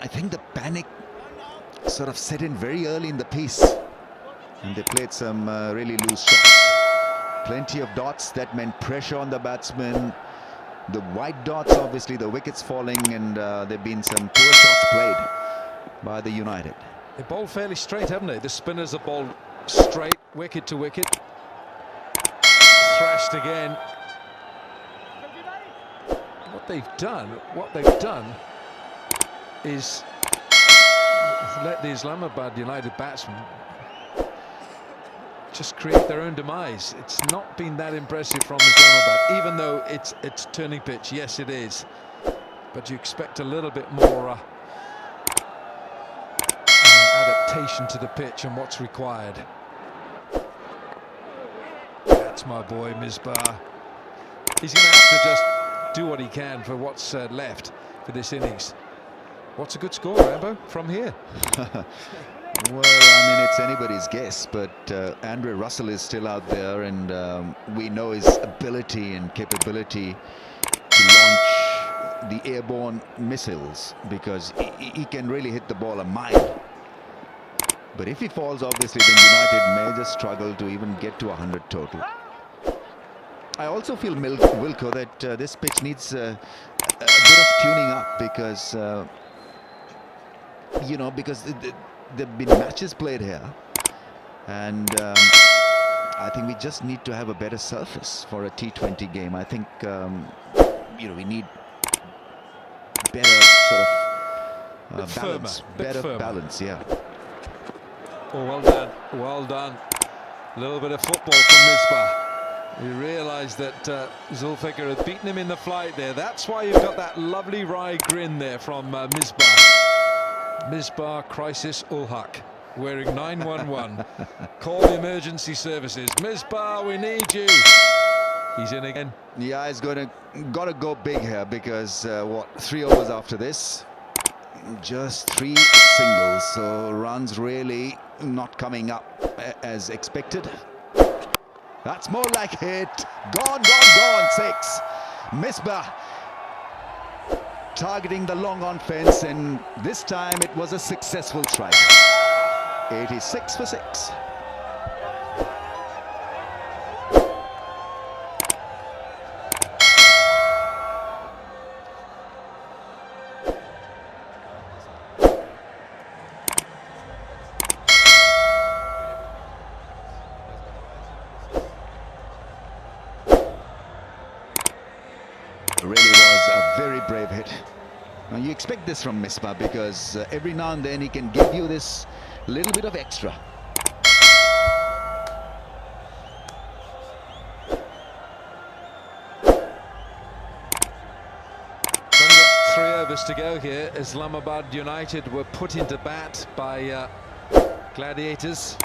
I think the panic sort of set in very early in the piece, and they played some really loose shots. Plenty of dots, that meant pressure on the batsmen. The white dots, obviously the wickets falling, and there have been some poor shots played by the United. They bowled fairly straight, haven't they? The spinners have bowled straight, wicket to wicket. Thrashed again. What they've done is let the Islamabad United batsmen just create their own demise. It's not been that impressive from Islamabad, even though it's turning pitch. Yes, it is, but you expect a little bit more adaptation to the pitch and what's required. That's my boy Misbah. He's going to have to just do what he can for what's left for this innings. What's a good score, Rambo, from here? Well, I mean, it's anybody's guess, but Andre Russell is still out there, and we know his ability and capability to launch the airborne missiles, because he can really hit the ball a mile. But if he falls, obviously, then United may just struggle to even get to 100 total. I also feel, Wilco, that this pitch needs a bit of tuning up, because you know, because there have been matches played here, and I think we just need to have a better surface for a T20 game. I think you know, we need better sort of balance, better balance. Yeah. Oh, well done, well done. A little bit of football from Misbah. He realised that Zulfikar had beaten him in the flight there. That's why you've got that lovely wry grin there from Misbah. Misbah Crisis Ul-Haq, wearing 911. Call the emergency services. Misbah, we need you. He's in again. Yeah, he's gotta go big here, because what, 3 overs after this, just 3 singles, so runs really not coming up as expected. That's more like it. Gone, 6. Misbah targeting the long on fence, and this time it was a successful strike. 86 for 6. Really was a very brave hit. Now you expect this from Misbah, because every now and then he can give you this little bit of extra. Only got 3 overs to go here. Islamabad United were put into bat by Gladiators.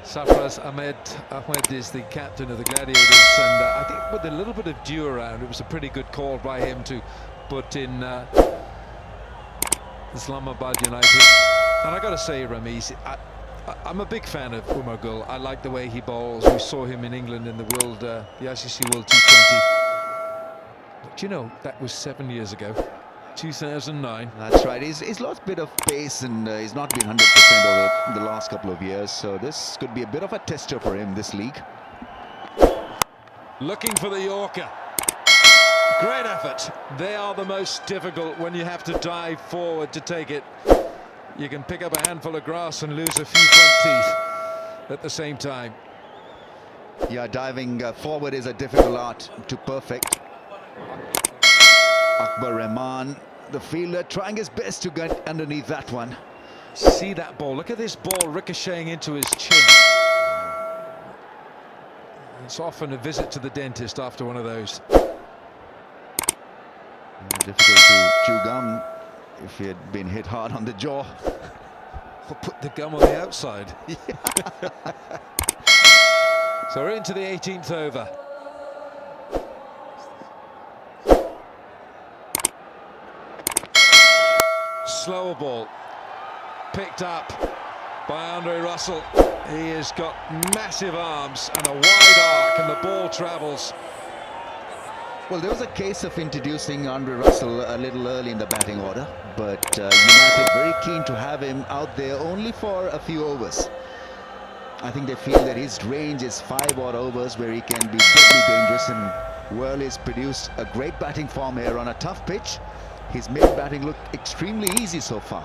Safraz Ahmed is the captain of the Gladiators, and I think with a little bit of dew around, it was a pretty good call by him to put in Islamabad United. And I got to say, Ramiz, I'm a big fan of Umar Gul. I like the way he bowls. We saw him in England in the ICC World T20. But you know, that was 7 years ago. 2009. That's right. He's lost a bit of pace, and he's not been 100% over the last couple of years. So this could be a bit of a tester for him, this league. Looking for the Yorker. Great effort. They are the most difficult when you have to dive forward to take it. You can pick up a handful of grass and lose a few front teeth at the same time. Yeah, diving forward is a difficult art to perfect. Akbar Rahman, the fielder, trying his best to get underneath that one. See that ball? Look at this ball ricocheting into his chin. It's often a visit to the dentist after one of those. Difficult to chew gum if he had been hit hard on the jaw. Or put the gum on the outside. So we're into the 18th over. Slower ball. Picked up by Andre Russell. He has got massive arms and a wide arc, and the ball travels. Well, there was a case of introducing Andre Russell a little early in the batting order, but United very keen to have him out there only for a few overs. I think they feel that his range is 5 odd overs where he can be deadly dangerous, and Worley's produced a great batting form here on a tough pitch. He's made batting look extremely easy so far.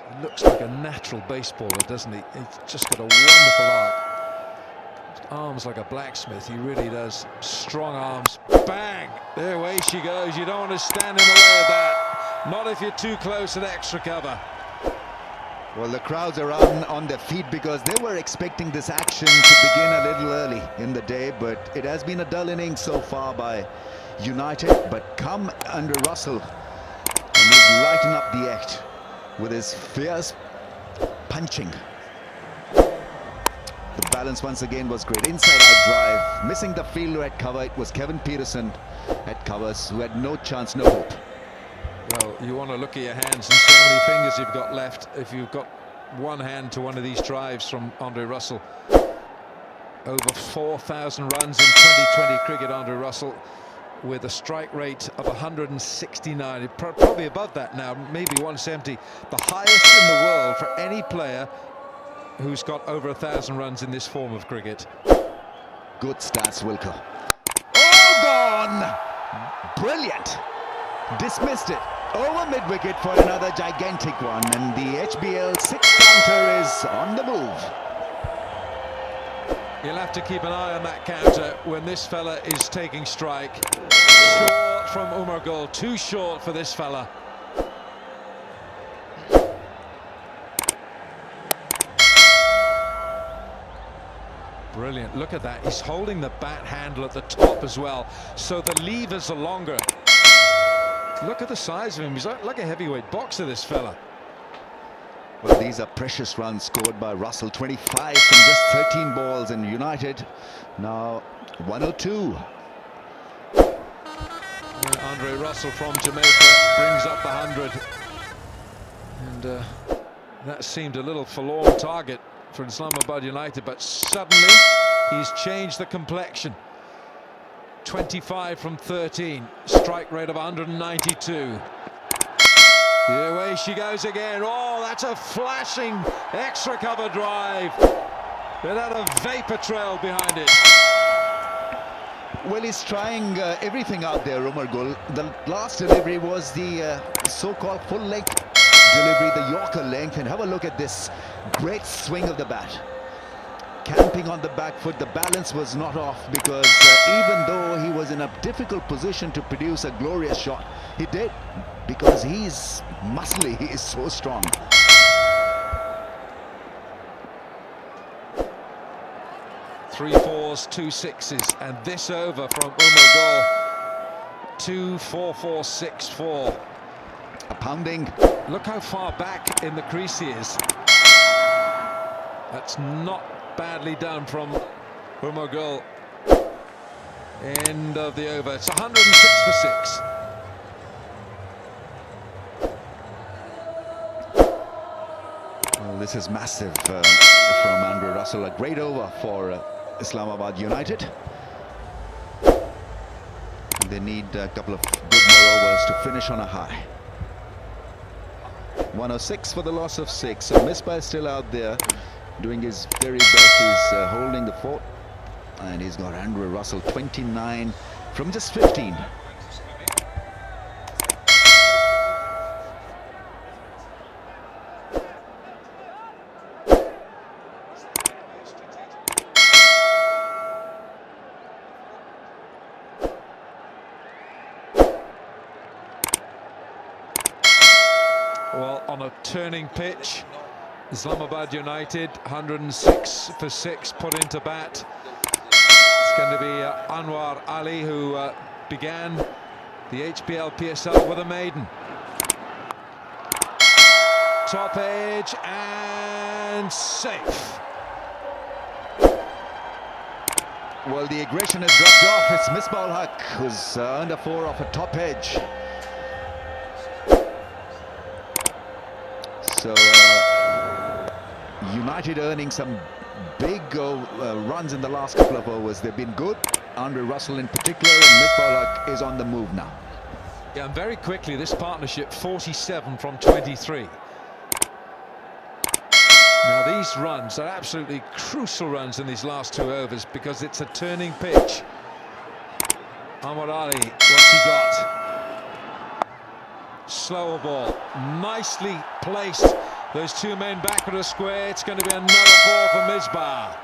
He looks like a natural baseballer, doesn't he? He's just got a wonderful arc. His arms like a blacksmith, he really does. Strong arms. Bang! There, away she goes. You don't want to stand in the way of that. Not if you're too close at extra cover. Well, the crowds are on their feet because they were expecting this action to begin a little early in the day, but it has been a dull innings so far by United. But come Andre Russell, and he's lighten up the act with his fierce punching. The balance once again was great. Inside-out drive, missing the fielder at cover. It was Kevin Peterson at covers who had no chance, no hope. Well, you want to look at your hands and see how many fingers you've got left. If you've got one hand to one of these drives from Andre Russell. Over 4,000 runs in 2020 cricket, Andre Russell, with a strike rate of 169, probably above that now, maybe 170, the highest in the world for any player who's got over 1,000 runs in this form of cricket. Good stats, Wilco. Oh, gone! Brilliant! Dismissed it over mid-wicket for another gigantic one, and the HBL 6 counter is on the move. You'll have to keep an eye on that counter when this fella is taking strike. Short from Umar Gul, too short for this fella. Brilliant, look at that. He's holding the bat handle at the top as well, so the levers are longer. Look at the size of him. He's like a heavyweight boxer, this fella. Well, these are precious runs scored by Russell. 25 from just 13 balls, and United now 102. Andre Russell from Jamaica brings up the 100. And that seemed a little forlorn target for Islamabad United, but suddenly he's changed the complexion. 25 from 13, strike rate of 192. Here away she goes again. Oh, that's a flashing extra cover drive without a vapor trail behind it. Well, he's trying everything out there, Umar Gul. The last delivery was the so-called full length delivery, the Yorker length, and have a look at this great swing of the bat. Camping on the back foot, the balance was not off because even though he was in a difficult position to produce a glorious shot, he did, because he's muscly, he is so strong. Three fours, 2 6s, and this over from Umar Gul. 2 4 4 6 4. A pounding. Look how far back in the crease he is. That's not badly done from Umar Gul. End of the over. It's 106 for 6. Well, this is massive from Andre Russell. A great over for Islamabad United. They need a couple of good more overs to finish on a high. 106 for the loss of 6. So Misbah is still out there doing his very best. He's holding the fort And he's got Andrew Russell, 29 from just 15. Well, on a turning pitch, Islamabad United, 106 for 6 put into bat. It's going to be Anwar Ali, who began the HBL PSL with a maiden. Top edge and safe. Well, the aggression has dropped off. It's Misbah ul Haq who's under 4 off a top edge. So United earning some big runs in the last couple of overs. They've been good. Andrew Russell in particular, and Misbah ul Haq is on the move now. Yeah, and very quickly this partnership, 47 from 23. Now these runs are absolutely crucial runs in these last 2 overs because it's a turning pitch. Anwar Ali, what's he got? Slower ball, nicely placed. Those 2 men back at a square. It's going to be another ball for Misbah.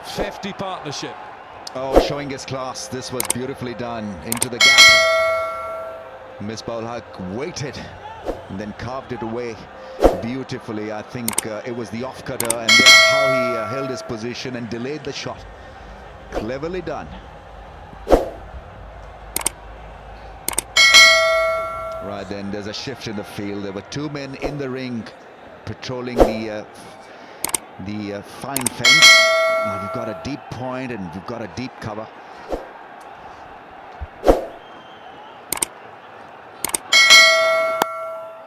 50 partnership. Oh, showing his class. This was beautifully done into the gap. Misbah ul Haq waited and then carved it away beautifully. I think it was the off-cutter, and how he held his position and delayed the shot. Cleverly done. Right then, there's a shift in the field. There were 2 men in the ring patrolling the fine fence. Now we've got a deep point and we've got a deep cover.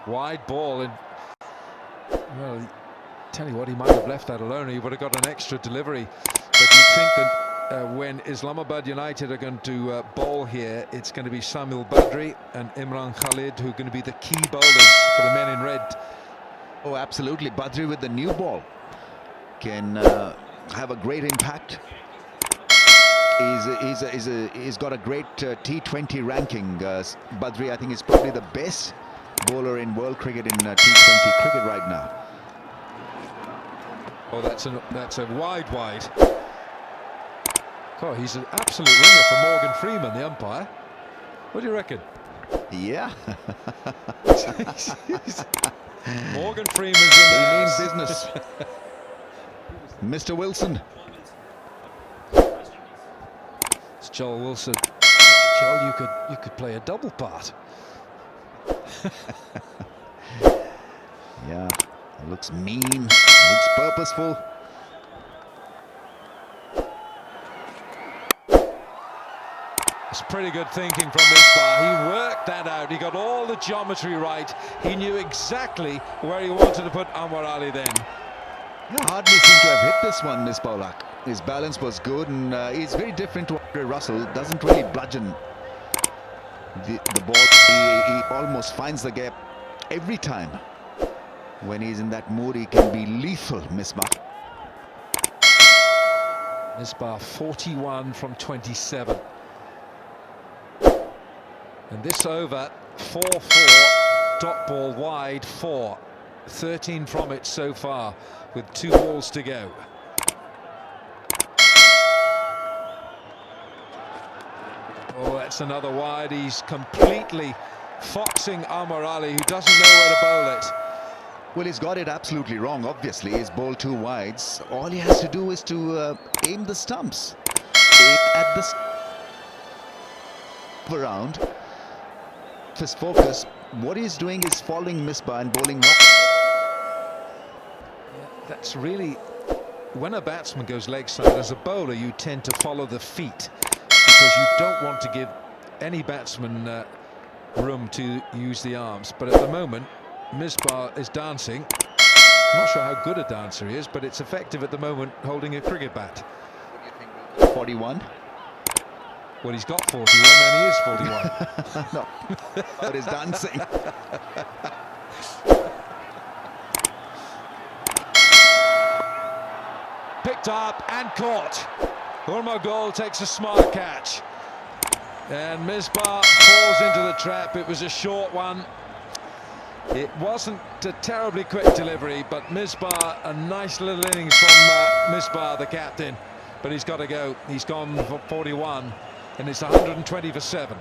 Wide ball, and well, tell you what, he might have left that alone. He would have got an extra delivery. But you think that when Islamabad United are going to bowl here, it's going to be Samuel Badri and Imran Khalid who are going to be the key bowlers for the men in red. Oh, absolutely. Badri with the new can have a great impact. He's got a great T20 ranking. Badri, I think, is probably the best bowler in world cricket in T20 cricket right now. Oh, that's a wide. Oh, he's an absolute ringer for Morgan Freeman, the umpire. What do you reckon? Yeah. Morgan Freeman's in the means business. Mr. Wilson. It's Joel Wilson. Joel, you could play a double part. Yeah, it looks mean, looks purposeful. It's pretty good thinking from Misbah. He worked that out. He got all the geometry right. He knew exactly where he wanted to put Anwar Ali then. Yeah, hardly seemed to have hit this one, Misbah ul Haq. His balance was good, and he's very different to Andrew Russell. Doesn't really bludgeon the ball. He almost finds the gap every time. When he's in that mood, he can be lethal, Misbah. Misbah 41 from 27. And this over, 4-4, dot ball wide, 4. 13 from it so far, with 2 balls to go. Oh, that's another wide. He's completely foxing Anwar Ali, who doesn't know where to bowl it. Well, he's got it absolutely wrong, obviously. He's bowled 2 wides. All he has to do is to aim the stumps. At the around. His focus, what he's doing is following Misbah and bowling wide. That's really, when a batsman goes leg side, as a bowler you tend to follow the feet because you don't want to give any batsman room to use the arms. But at the moment, Misbah is dancing. I'm not sure how good a dancer he is, but it's effective at the moment holding a cricket bat. 41. Well, he's got 41 and he is 41. No, but he's dancing. picked up and caught. Umar takes a smart catch. And Misbah falls into the trap. It was a short one. It wasn't a terribly quick delivery, but Misbah, a nice little innings from Misbah, the captain. But he's got to go. He's gone for 41, and it's 120 for 7.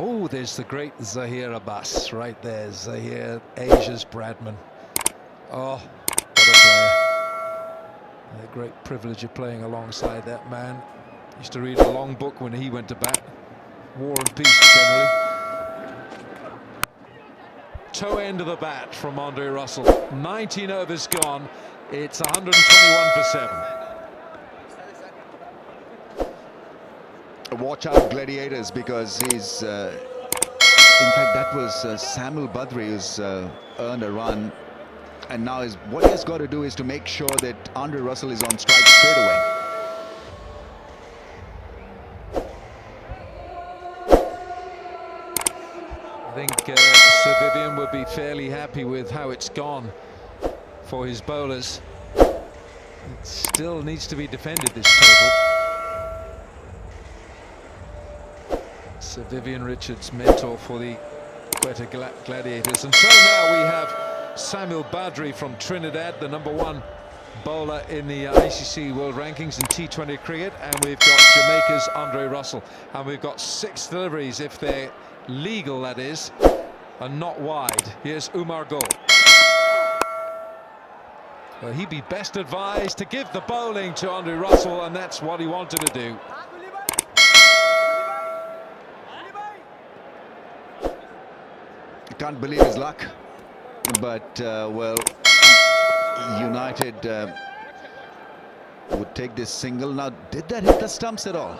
Oh, there's the great Zahir Abbas right there. Zahir, Asia's Bradman. Oh, what a player. A great privilege of playing alongside that man. Used to read a long book when he went to bat. War and Peace, generally. Toe end of the bat from Andre Russell. 19 overs gone. It's 121 for 7. Watch out, Gladiators, because he's in fact that was Samuel Badri who's earned a run, and now what he has got to do is to make sure that Andre Russell is on strike straight away. I think Sir Vivian would be fairly happy with how it's gone for his bowlers. It still needs to be defended, this total. Sir Vivian Richards, mentor for the Quetta Gladiators. And so now we have Samuel Badri from Trinidad, the #1 bowler in the ICC World Rankings in T20 cricket. And we've got Jamaica's Andre Russell. And we've got 6 deliveries, if they're legal, that is, and not wide. Here's Umar Gul. Well, he'd be best advised to give the bowling to Andre Russell, and that's what he wanted to do. Can't believe his luck, but well, United would take this single. Now, did that hit the stumps at all?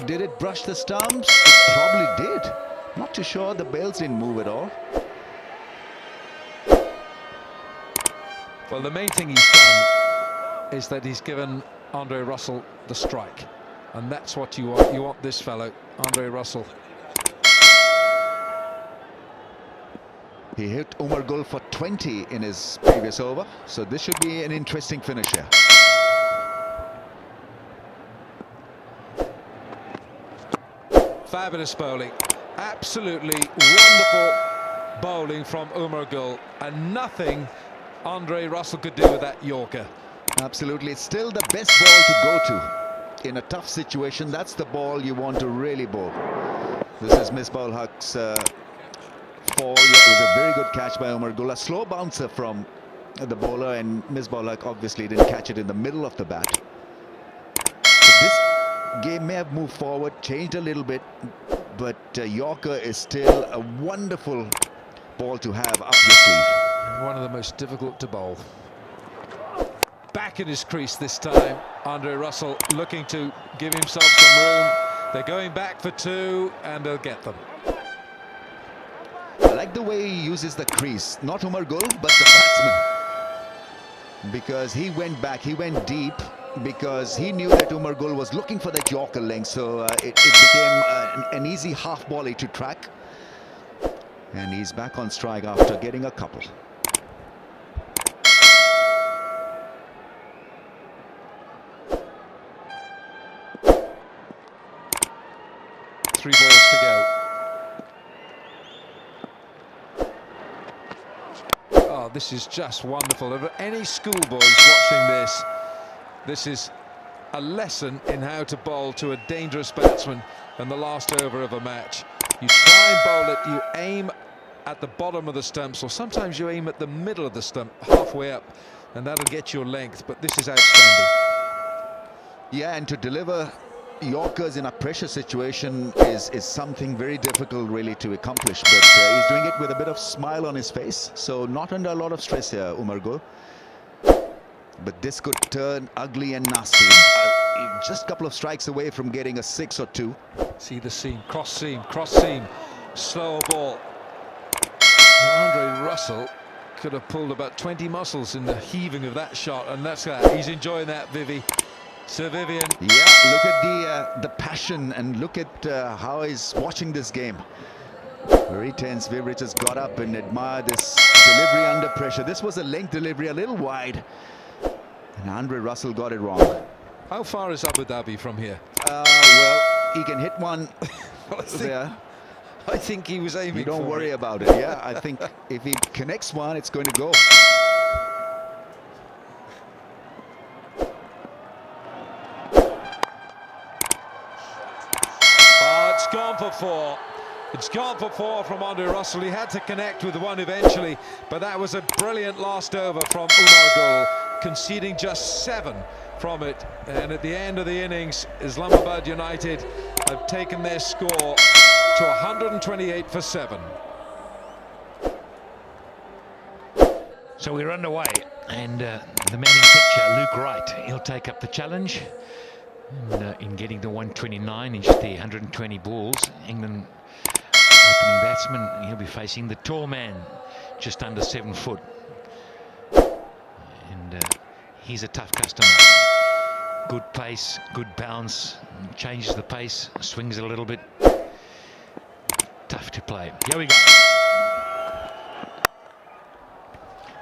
Did it brush the stumps? It probably did. Not too sure. The bails didn't move at all. Well, the main thing he's done is that he's given Andre Russell the strike, and that's what you want. You want this fellow, Andre Russell. He hit Umar Gul for 20 in his previous over, so this should be an interesting finish here. Fabulous bowling, absolutely wonderful bowling from Umar Gul, and nothing Andre Russell could do with that Yorker. Absolutely, it's still the best ball to go to in a tough situation. That's the ball you want to really bowl. This is Misbah Huq's fall. Yeah, it was a very good catch by Umar Gul. A slow bouncer from the bowler, and Misbah Huq obviously didn't catch it in the middle of the bat. So this game may have moved forward, changed a little bit, but Yorker is still a wonderful ball to have up your sleeve. One of the most difficult to bowl. Back in his crease this time, Andre Russell looking to give himself some room. They're going back for 2, and they'll get them. I like the way he uses the crease, not Umar Gul, but the batsman. Because he went back, he went deep, because he knew that Umar Gul was looking for that Yorker length, so it became an easy half volley to track. And he's back on strike after getting a couple. Three balls to go. Oh, this is just wonderful. If any schoolboys watching this, this is a lesson in how to bowl to a dangerous batsman in the last over of a match. You try and bowl it, you aim at the bottom of the stumps, or sometimes you aim at the middle of the stump, halfway up, and that'll get your length, but this is outstanding. Yeah, and to deliver Yorkers in a pressure situation is something very difficult really to accomplish, but he's doing it with a bit of smile on his face, so not under a lot of stress here, Umar Gul. But this could turn ugly and nasty. Just a couple of strikes away from getting a 6 or 2. See the seam, cross seam, slower ball. Andre Russell could have pulled about 20 muscles in the heaving of that shot, and that's that. He's enjoying that, Vivi. Sir Vivian. Yeah, look at the passion, and look at how he's watching this game. Very tense. Viv Richards got up and admired this delivery under pressure. This was a length delivery, a little wide, and Andre Russell got it wrong. How far is Abu Dhabi from here? Well, he can hit one there. I think he was aiming. You don't for worry it. about it. Yeah, I think if he connects one, it's going to go. Oh, it's gone for 4. It's gone for 4 from Andre Russell. He had to connect with one eventually, but that was a brilliant last over from Umar Gul, conceding just 7 from it. And at the end of the innings, Islamabad United have taken their score to 128 for 7. So we're underway, and the man in picture, Luke Wright, he'll take up the challenge in getting the 129 in just the 120 balls. England opening batsman, he'll be facing the tall man, just under 7 foot. And he's a tough customer. Good pace, good bounce, changes the pace, swings it a little bit. Tough to play. Here we go.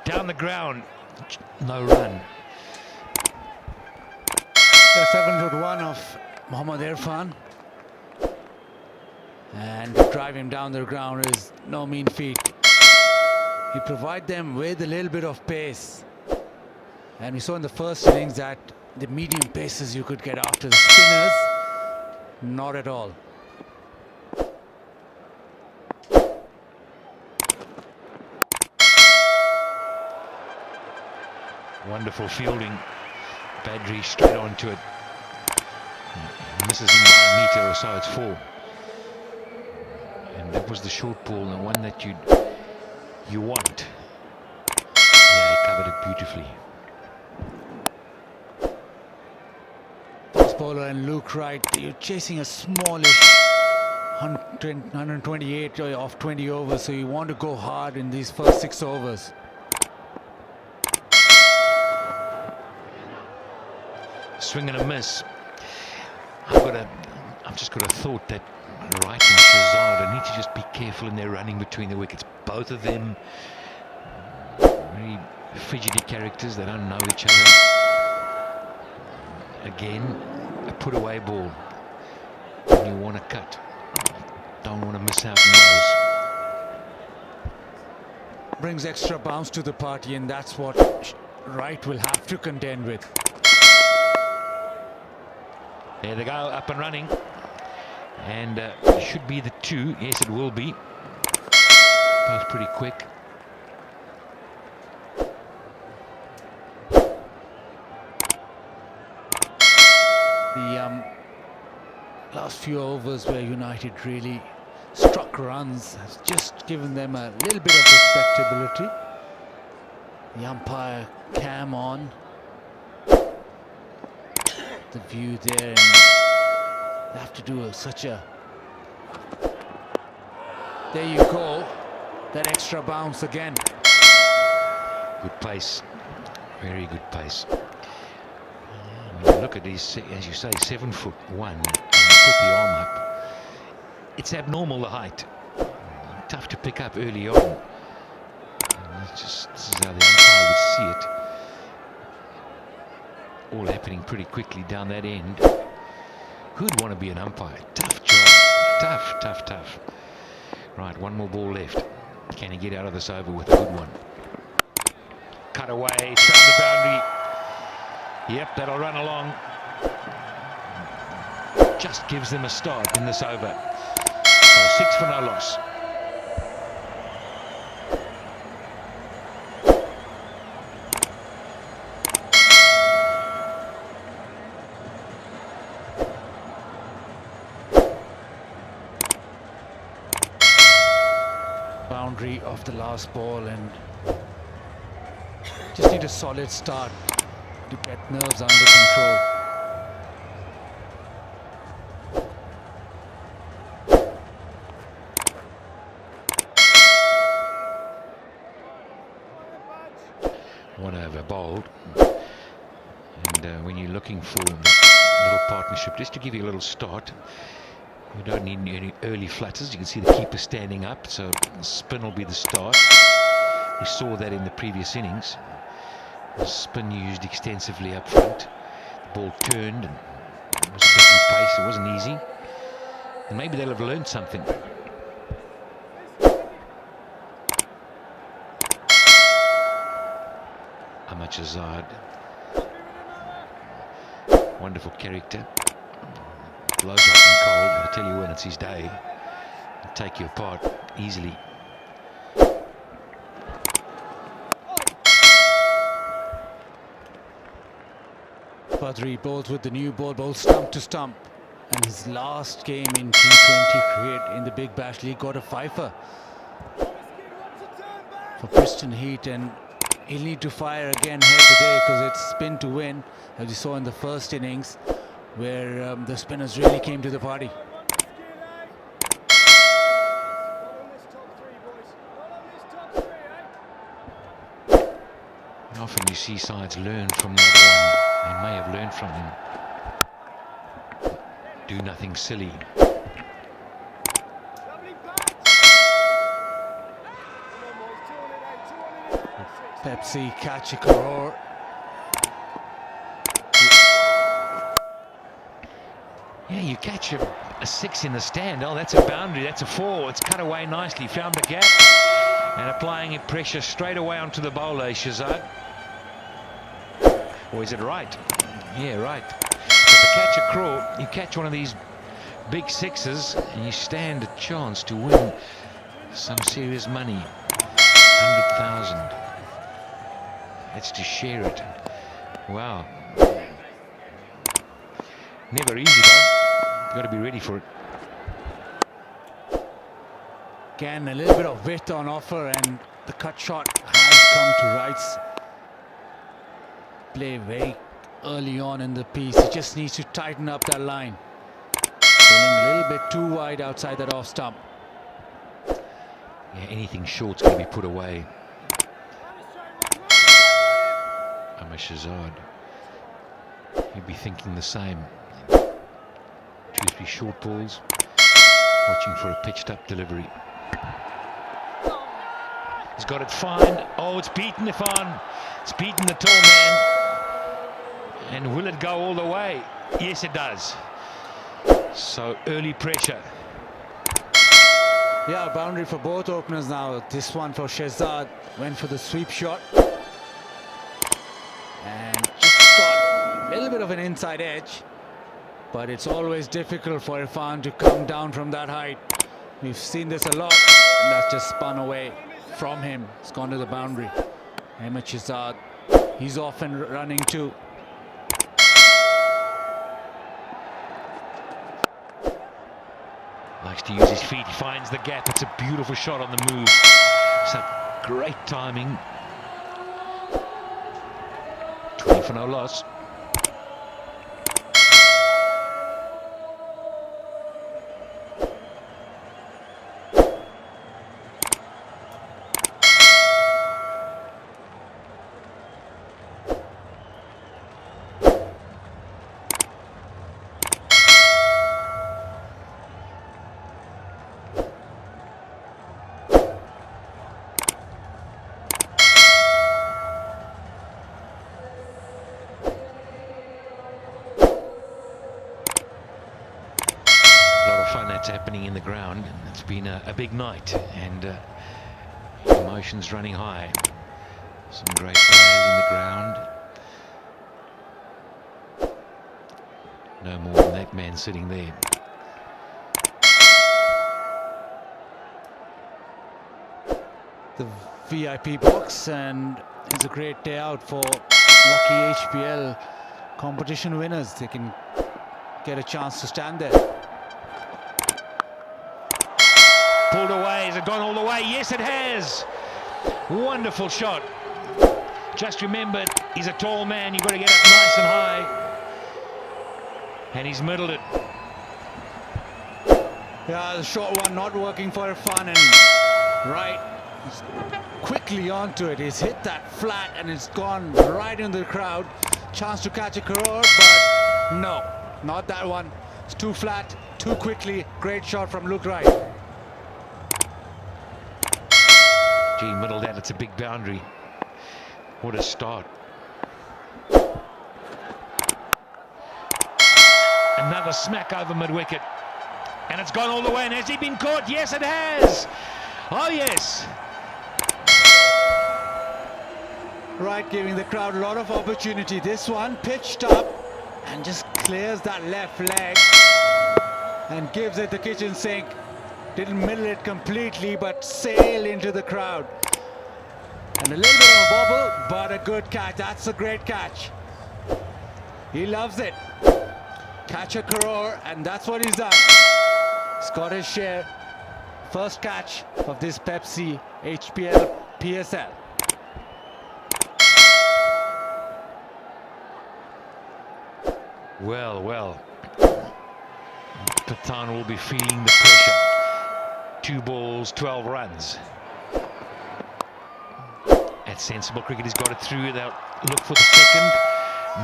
Down the ground, no run. The 7'1" of Mohammad Irfan, and to drive him down the ground is no mean feat. He provide them with a little bit of pace, and we saw in the first innings that the medium paces you could get after the spinners, not at all. Wonderful fielding. Badri straight onto it. Misses him by a metre or so, it's 4. And that was the short ball, the one that you want. Yeah, he covered it beautifully. Fast bowler and Luke Wright, you're chasing a smallish 128 off 20 overs, so you want to go hard in these first 6 overs. Swing and a miss. I've just got a thought that Wright and Shazad need to just be careful in their running between the wickets. Both of them very fidgety characters. They don't know each other. Again, a put away ball. When you want to cut, don't want to miss out on those. Brings extra bounce to the party, and that's what Wright will have to contend with. There they go, up and running, and should be the 2. Yes, it will be. Both pretty quick. The last few overs where United really struck runs has just given them a little bit of respectability. The umpire cam on. The view there, and they have to do such a... There you go, that extra bounce again. Good pace, very good pace. I mean, look at these, as you say, 7'1", and put the arm up. It's abnormal, the height. Tough to pick up early on. And this is how the umpire would see it. All happening pretty quickly down that end. Who'd want to be an umpire? Tough job. Tough. Right, one more ball left. Can he get out of this over with a good one? Cut away, it's round the boundary. Yep, that'll run along. just gives them a start in this over. So 6 for no loss. Boundary of the last ball, and just need a solid start to get nerves under control. One over bowled, and when you're looking for a little partnership, just to give you a little start, you don't need any early flutters. You can see the keeper standing up, so spin will be the start. We saw that in the previous innings. The spin used extensively up front. The ball turned, and it was a different pace. It wasn't easy, and maybe they'll have learned something. Azad, wonderful character, blows hot and cold, but I tell you when it's his day, he'll take you apart easily. Badri bowls with the new ball stump to stump, and his last game in T20 cricket in the Big Bash League got a fifer for Preston Heat, and he'll need to fire again here today because it's spin to win, as you saw in the first innings, where the spinners really came to the party. Often you see sides learn from the other one. They may have learned from him. Do nothing silly. Pepsi, catch a crore. Yeah, you catch a 6 in the stand. Oh, that's a boundary, that's a 4. It's cut away nicely, found the gap, and applying pressure straight away onto the bowler, Shazad. Or is it right? Yeah, right. But to catch a crore, you catch one of these big 6s, and you stand a chance to win some serious money. 100,000. That's to share it. Wow. Never easy though. Got to be ready for it. Again, a little bit of width on offer, and the cut shot has come to rights. Play very early on in the piece. He just needs to tighten up that line. Going a little bit too wide outside that off stump. Yeah, anything short's going to be put away. Shazad, you'd be thinking the same. 2-3 short balls, watching for a pitched up delivery. He's got it fine. Oh, it's beaten Ifan. It's beaten the tall man. And will it go all the way? Yes, it does. So early pressure. Yeah, boundary for both openers now. This one for Shehzad went for the sweep shot. And just got a little bit of an inside edge, but it's always difficult for Irfan to come down from that height. We've seen this a lot, and that's just spun away from him. It's gone to the boundary. Ahmed Shehzad, he's often running too. Likes to use his feet, he finds the gap. It's a beautiful shot on the move. So great timing. 20 for no loss. That's happening in the ground. It's been a big night, and emotions running high. Some great players in the ground. No more than that man sitting there. The VIP box, and it's a great day out for lucky HPL competition winners. They can get a chance to stand there. Pulled away. Has it gone all the way? Yes, it has. Wonderful shot. Just remember, he's a tall man. You've got to get up nice and high. And he's middled it. Yeah, the short one not working for fun, and right. He's quickly onto it. He's hit that flat and it's gone right into the crowd. Chance to catch a crore, but no, not that one. It's too flat, too quickly. Great shot from Luke Wright. Gee, middled that. It's a big boundary. What a start. Another smack over mid-wicket. And it's gone all the way. And has he been caught? Yes, it has. Oh, yes. Right, giving the crowd a lot of opportunity. This one pitched up and just clears that left leg and gives it the kitchen sink. Didn't middle it completely, but sail into the crowd. And a little bit of a bobble, but a good catch. That's a great catch. He loves it. Catch a crore, and that's what he's done. He's got his share. First catch of this Pepsi HPL PSL. Well, well. Pathan will be feeling the pressure. 2 balls, 12 runs. At sensible cricket, he's got it through. They'll look for the second.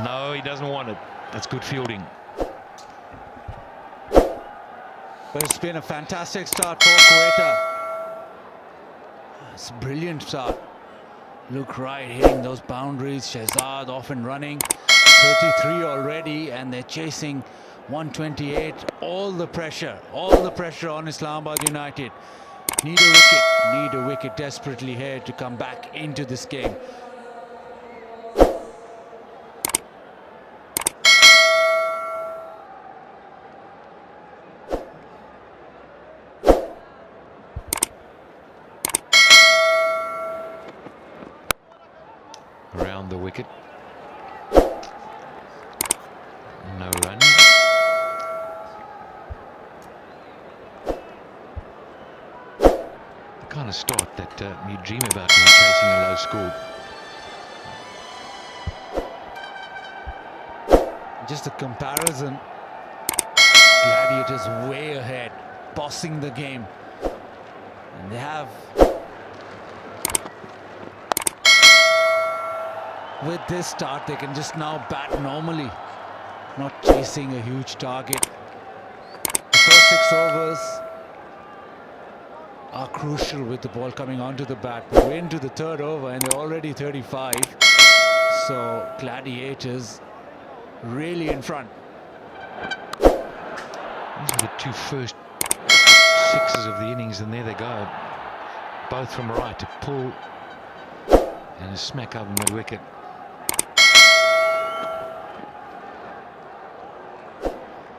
No, he doesn't want it. That's good fielding. But it's been a fantastic start for Quetta. It's a brilliant start. Luke Wright hitting those boundaries. Shehzad off and running. 33 already, and they're chasing 128. All the pressure on Islamabad United. Need a wicket desperately here to come back into this game. Around the wicket. No run. The kind of start that you dream about when you're chasing a low score. Just a comparison. Gladiators way ahead, bossing the game. And they have, with this start, they can just now bat normally, not chasing a huge target. The first 6 overs are crucial with the ball coming onto the bat. But we're into the 3rd over and they're already 35. So Gladiators really in front. These are the 2 first 6s of the innings, and there they go. Both from right to pull and a smack over mid-wicket.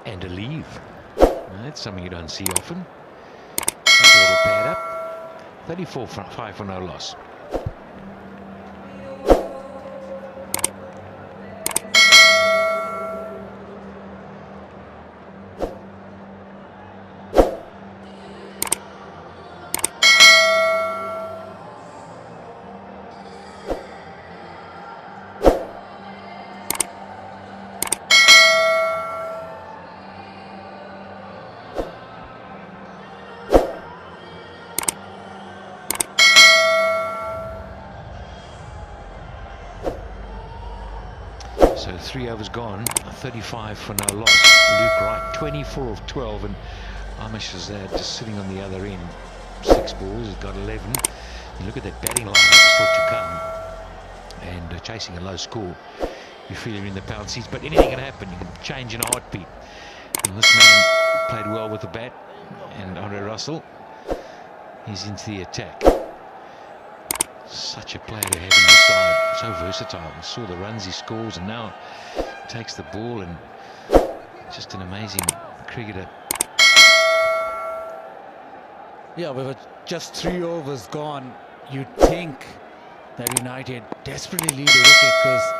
And a leave. That's something you don't see often. That's a little pad up. 34-5 for no loss. So 3 overs gone, 35 for no loss. Luke Wright, 24 of 12, and Amish Shehzad just sitting on the other end. 6 balls, he's got 11. You look at that batting line still to come, and chasing a low score. You feel you're in the pound seats, but anything can happen. You can change in a heartbeat. And this man played well with the bat, and Andre Russell, he's into the attack. Such a player to have in the side, so versatile. We saw the runs he scores, and now takes the ball and Just an amazing cricketer. Yeah, with just 3 overs gone, you'd think that United desperately need a wicket because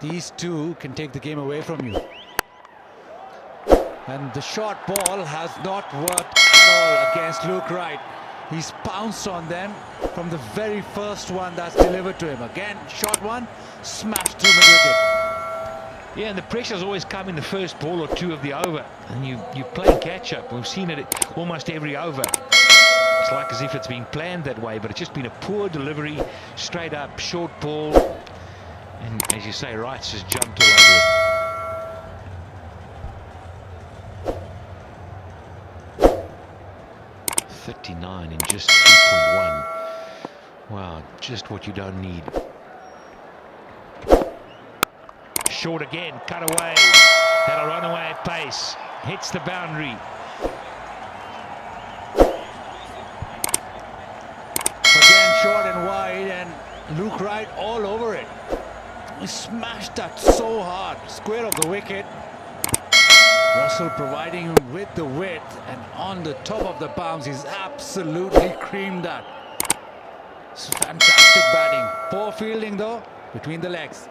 these two can take the game away from you. And the short ball has not worked at all against Luke Wright. He's pounced on them from the very first one that's delivered to him. Again, short one, smashed through mid-wicket. Yeah, and the pressure's always come in the first ball or two of the over. And you're playing catch-up. We've seen it almost every over. It's like as if it's been planned that way, but it's just been a poor delivery, straight up, short ball. And as you say, Wright's just jumped all over it. 39 in just 3.1. Wow, just what you don't need. Short again, cut away. Had a runaway at pace. Hits the boundary. Again, short and wide, and Luke Wright all over it. He smashed that so hard, square of the wicket. Russell providing him with the width, and on the top of the bounce, he's absolutely creamed that. It's fantastic batting. Poor fielding though, between the legs.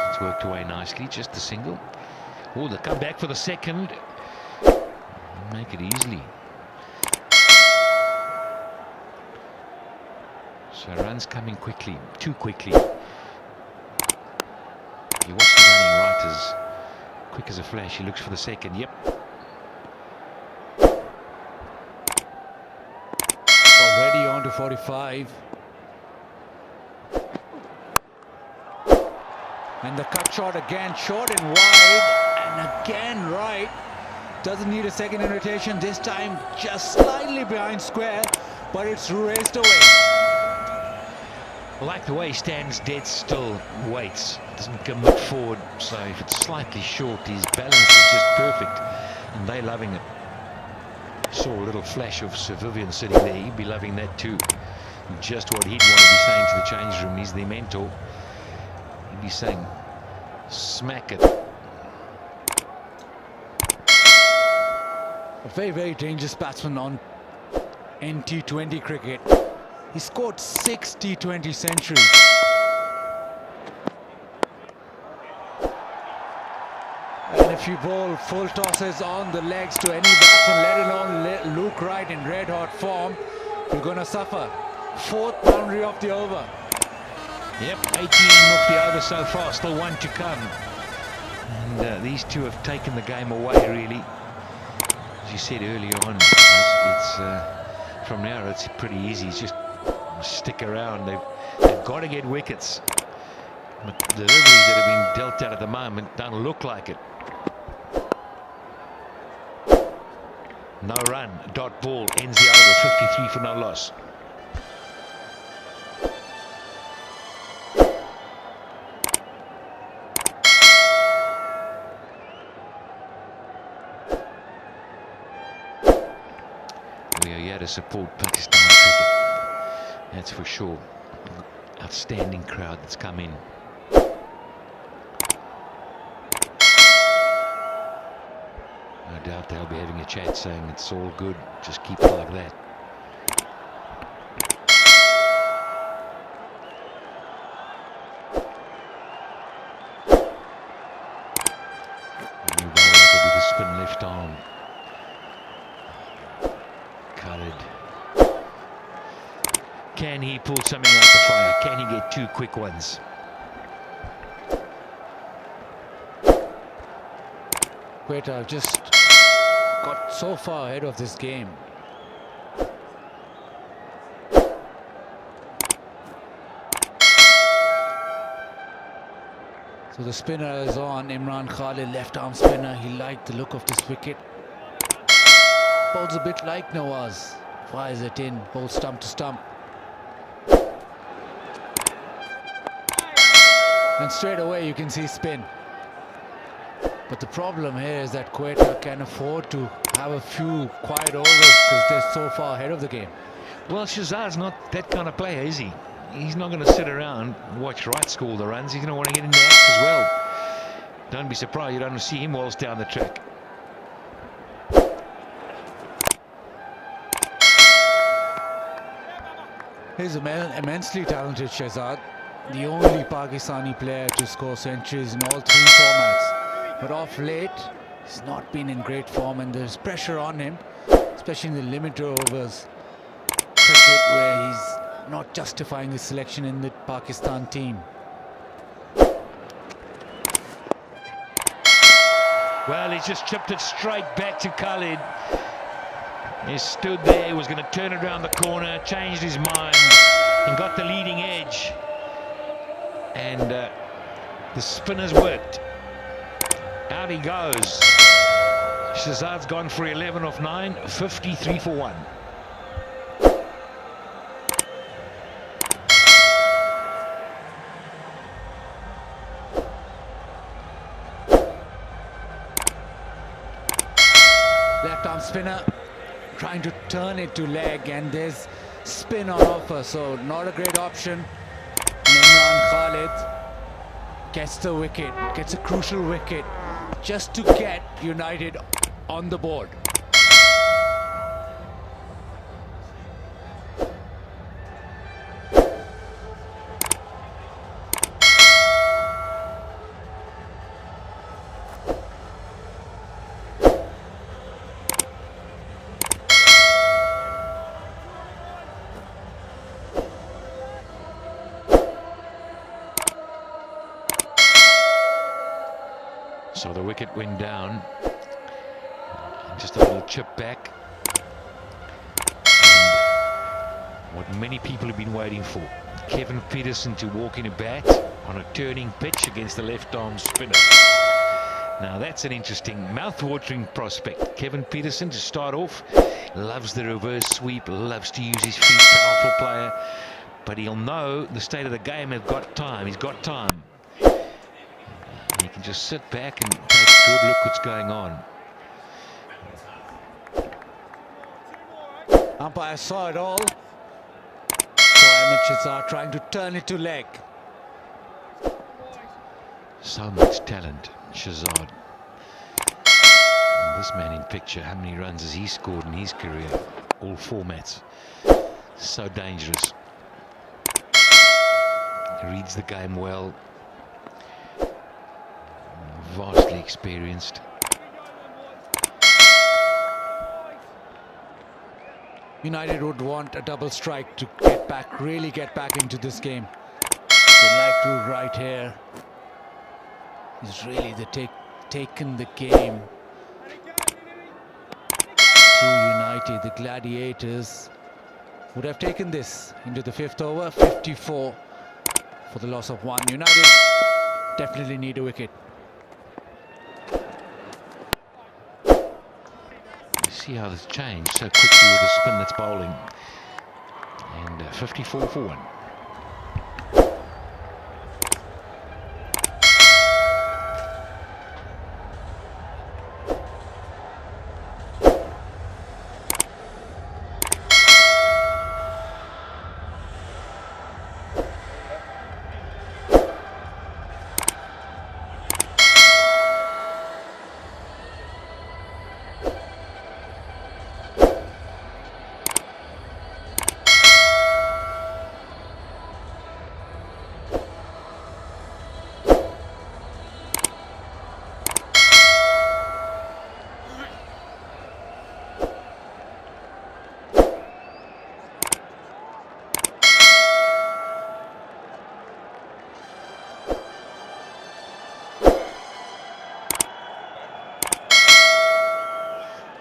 It's worked away nicely, just the single. Oh, they come back for the second. Make it easily. So runs coming quickly, too quickly. You watch the running right as quick as a flash. He looks for the second. Yep. Already on to 45. And the cut shot again, short and wide. And again right. Doesn't need a second invitation. This time just slightly behind square, but it's raced away. I like the way he stands dead still, waits, doesn't commit forward. So if it's slightly short, his balance is just perfect, and they're loving it. Saw a little flash of Sir Vivian sitting there. He'd be loving that too. Just what he'd want to be saying to the change room. He's their mentor. He'd be saying, smack it. A very, very dangerous batsman on T20 cricket. He scored 6 T20 centuries. And if you bowl full tosses on the legs to any batsman, let alone Luke Wright in red hot form, you're going to suffer. 4th boundary of the over. Yep, 18 off the over so far, still one to come. And these two have taken the game away, really. As you said earlier on, it's from now it's pretty easy. It's just stick around. They've got to get wickets. But the deliveries that have been dealt out at the moment don't look like it. No run, dot ball, ends the over, 53 for no loss. We are here to support Pakistan cricket. That's for sure. Outstanding crowd that's come in. No doubt they'll be having a chat saying it's all good, just keep it like that. New bowler with the spin left arm. Khalid. Can he pull something out the fire? Can he get 2 quick ones? Quetta just got so far ahead of this game. So the spinner is on. Imran Khalid, left arm spinner. He liked the look of this wicket. Bowls a bit like Nawaz. Fires it in, bowls stump to stump. And straight away you can see spin. But the problem here is that Quetta can afford to have a few quiet overs because they're so far ahead of the game. Well, Shazad's not that kind of player, is he? he's not going to sit around and watch Wright score the runs. He's going to want to get in the act as well. Don't be surprised you don't see him waltz down the track. He's immensely talented, Shehzad. The only Pakistani player to score centuries in all 3 formats. But off late, he's not been in great form, and there's pressure on him, especially in the limited overs cricket, where he's not justifying his selection in the Pakistan team. Well, he's just chipped it straight back to Khalid. He stood there, was going to turn it around the corner, changed his mind, and got the leading edge. And the spinner's worked. Out he goes. Shehzad's gone for 11 off 9, 53 for 1. Left arm spinner trying to turn it to leg, and there's spin on offer, so not a great option. Imran Khalid gets the wicket, gets a crucial wicket just to get United on the board. So the wicket went down. Just a little chip back. And what many people have been waiting for. Kevin Peterson to walk in a bat on a turning pitch against the left-arm spinner. Now that's an interesting, mouth-watering prospect. Kevin Peterson to start off. Loves the reverse sweep, loves to use his feet, powerful player. But he'll know the state of the game. He's got time. He can just sit back and take a good look what's going on. Umpire saw it all. So amateurs are trying to turn it to leg. So much talent, Shehzad. And this man in picture, how many runs has he scored in his career? All formats. So dangerous. He reads the game well. Vastly experienced. United would want a double strike to get back, really get back into this game. They like to right here. He's really taken the game to United. The Gladiators would have taken this into the 5th over, 54 for the loss of 1. United definitely need a wicket. See how this changed so quickly with the spin that's bowling. And 54 for 1.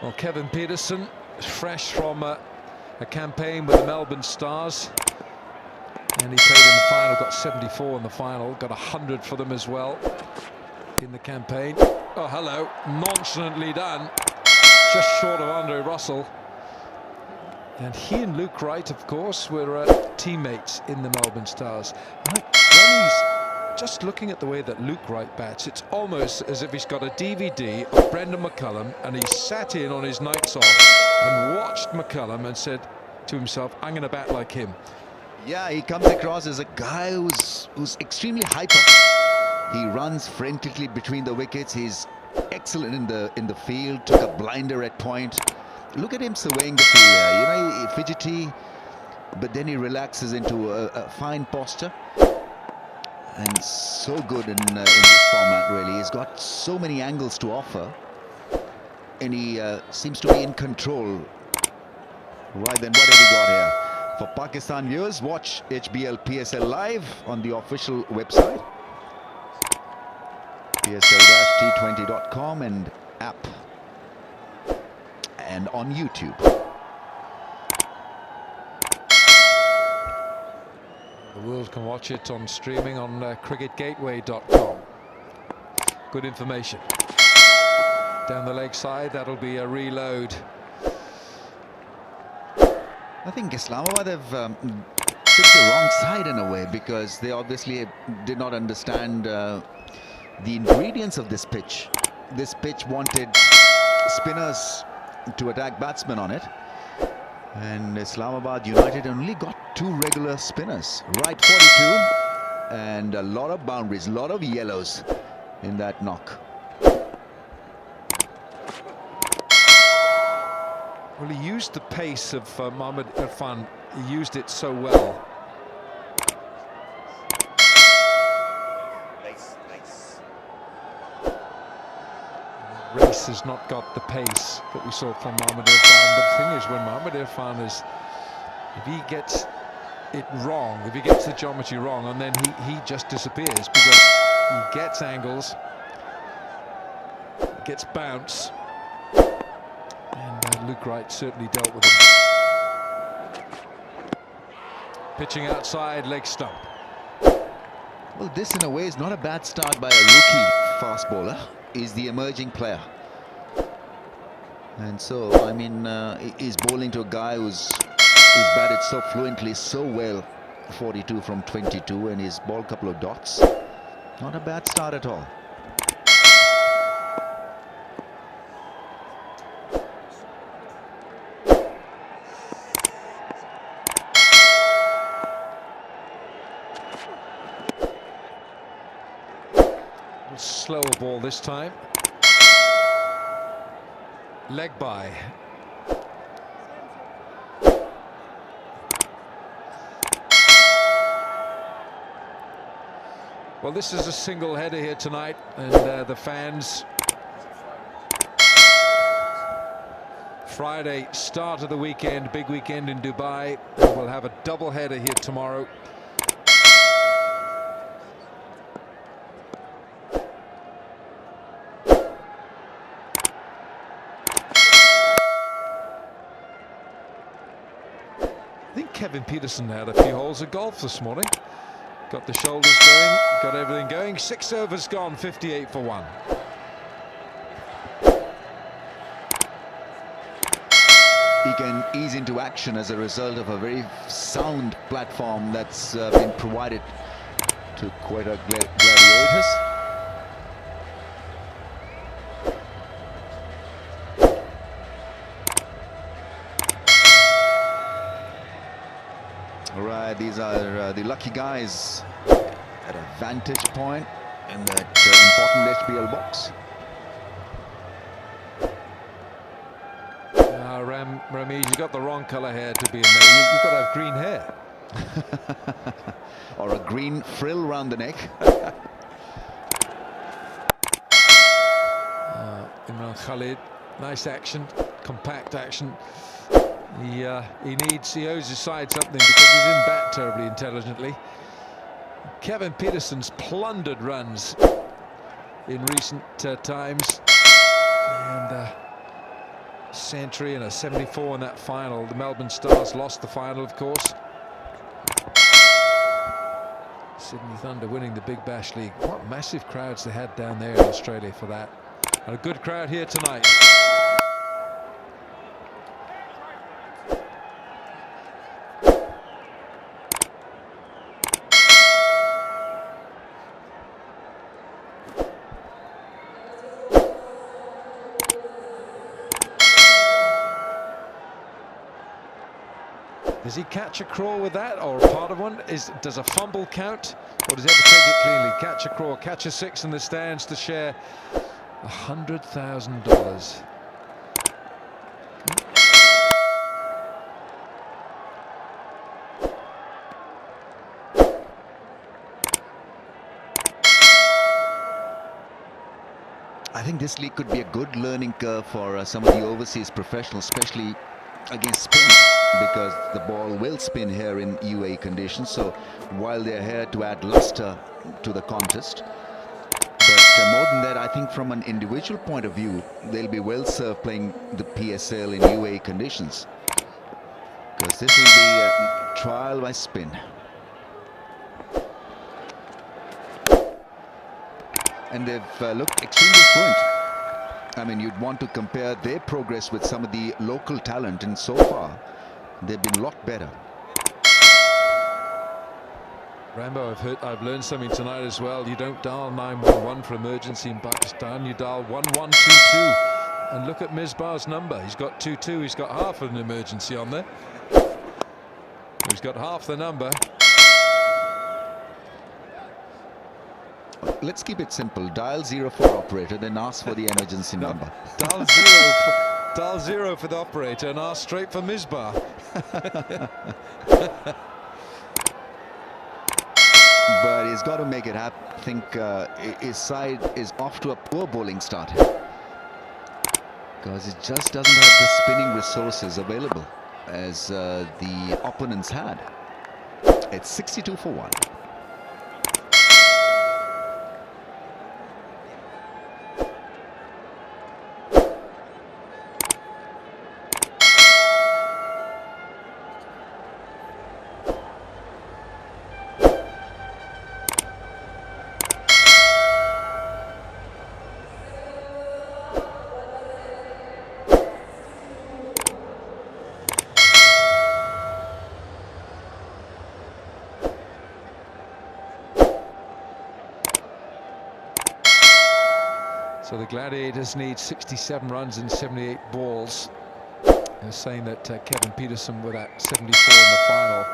Well, Kevin Peterson, fresh from a campaign with the Melbourne Stars, and he played in the final, got 74 in the final, got 100 for them as well in the campaign. Oh, hello, nonchalantly done, just short of Andre Russell. And he and Luke Wright, of course, were teammates in the Melbourne Stars. And when he's just looking at the way that Luke Wright bats, it's almost as if he's got a DVD of Brendan McCullum and he sat in on his nights off and watched McCullum and said to himself, I'm going to bat like him. Yeah, he comes across as a guy who's extremely hyper. He runs frantically between the wickets. He's excellent in the field. Took a blinder at point. Look at him surveying the field there. You know, fidgety, but then he relaxes into a fine posture. And so good in this format, really. He's got so many angles to offer, and he seems to be in control. Right then, what have we got here? For Pakistan viewers, watch HBL PSL live on the official website, psl-t20.com, and app, and on YouTube. The world can watch it on streaming on cricketgateway.com. Good information. Down the leg side, that'll be a reload. I think Islamabad have picked the wrong side in a way, because they obviously did not understand the ingredients of this pitch. This pitch wanted spinners to attack batsmen on it, and Islamabad United only got 2 regular spinners. Right 42, and a lot of boundaries, a lot of yellows in that knock. Well, he used the pace of Mohammad Irfan. He used it so well. Race has not got the pace that we saw from Mohammad Irfan. But the thing is, when Mohammad Irfan is, if he gets it wrong, if he gets the geometry wrong, and then he just disappears, because he gets angles, gets bounce. And Luke Wright certainly dealt with him. Pitching outside, leg stump. Well, this in a way is not a bad start by a rookie fast bowler. He's the emerging player. And so, I mean, he's bowling to a guy who's batted so fluently, so well. 42 from 22, and he's bowled a couple of dots. Not a bad start at all. Slower ball this time. Leg by. Well, this is a single header here tonight, and the fans. Friday, start of the weekend, big weekend in Dubai, and we'll have a double header here tomorrow. Kevin Peterson had a few holes of golf this morning. Got the shoulders going, got everything going. 6 overs gone, 58 for 1. He can ease into action as a result of a very sound platform that's been provided to Quetta Gladiators. Right, these are the lucky guys at a vantage point in that important HBL box. Ramesh, you got the wrong colour hair to be in there. You've got to have green hair. Or a green frill round the neck. Imran Khalid, nice action, compact action. He owes his side something, because he didn't bat terribly intelligently. Kevin Peterson's plundered runs in recent times, and century and a 74 in that final. The Melbourne Stars lost the final, of course. Sydney Thunder winning the Big Bash League. What massive crowds they had down there in Australia for that, and a good crowd here tonight. Does he catch a crawl with that, or a part of one? Does a fumble count, or does he ever take it cleanly? Catch a crawl, catch a six in the stands to share $100,000. I think this league could be a good learning curve for some of the overseas professionals, especially against spin, because the ball will spin here in UAE conditions. So while they're here to add luster to the contest, but more than that, I think from an individual point of view, they'll be well served playing the PSL in UAE conditions, because this will be a trial by spin. And they've looked extremely fluent. I mean, you'd want to compare their progress with some of the local talent, and so far they've been a lot better. Rambo, I've learned something tonight as well. You don't dial 911 for emergency in Pakistan, you dial 1122. And look at Misbah's number. He's got 22. He's got half of an emergency on there. He's got half the number. Let's keep it simple. Dial 0 for operator, then ask for the emergency number. Dial zero for the operator and ask straight for Misbah. But he's got to make it happen. I think his side is off to a poor bowling start here, because it just doesn't have the spinning resources available as the opponents had. It's 62 for 1. So the Gladiators need 67 runs in 78 balls. They're saying that Kevin Peterson with that 74 in the final.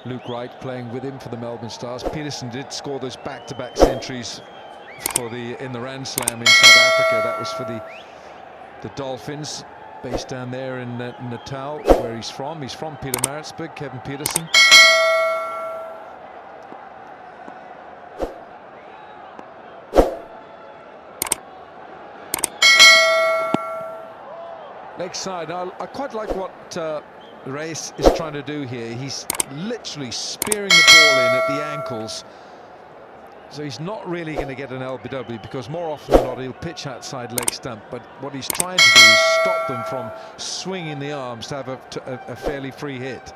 Luke Wright playing with him for the Melbourne Stars. Peterson did score those back-to-back centuries in the Rand Slam in South Africa. That was for the Dolphins, based down there in Natal, where he's from. He's from Pietermaritzburg, Kevin Peterson. Leg side. I quite like what Reis is trying to do here. He's literally spearing the ball in at the ankles. So he's not really going to get an LBW, because more often than not he'll pitch outside leg stump. But what he's trying to do is stop them from swinging the arms to have a fairly free hit.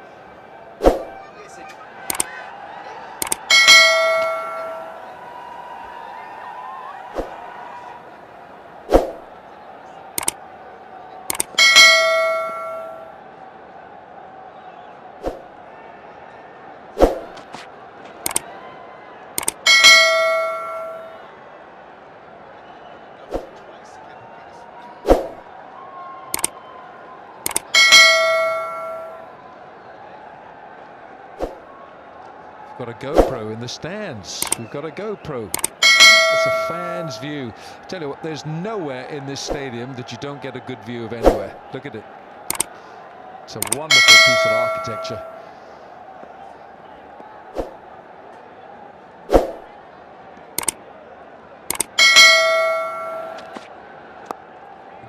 Got a GoPro in the stands. We've got a GoPro. It's a fan's view. I tell you what, there's nowhere in this stadium that you don't get a good view of anywhere. Look at it. It's a wonderful piece of architecture.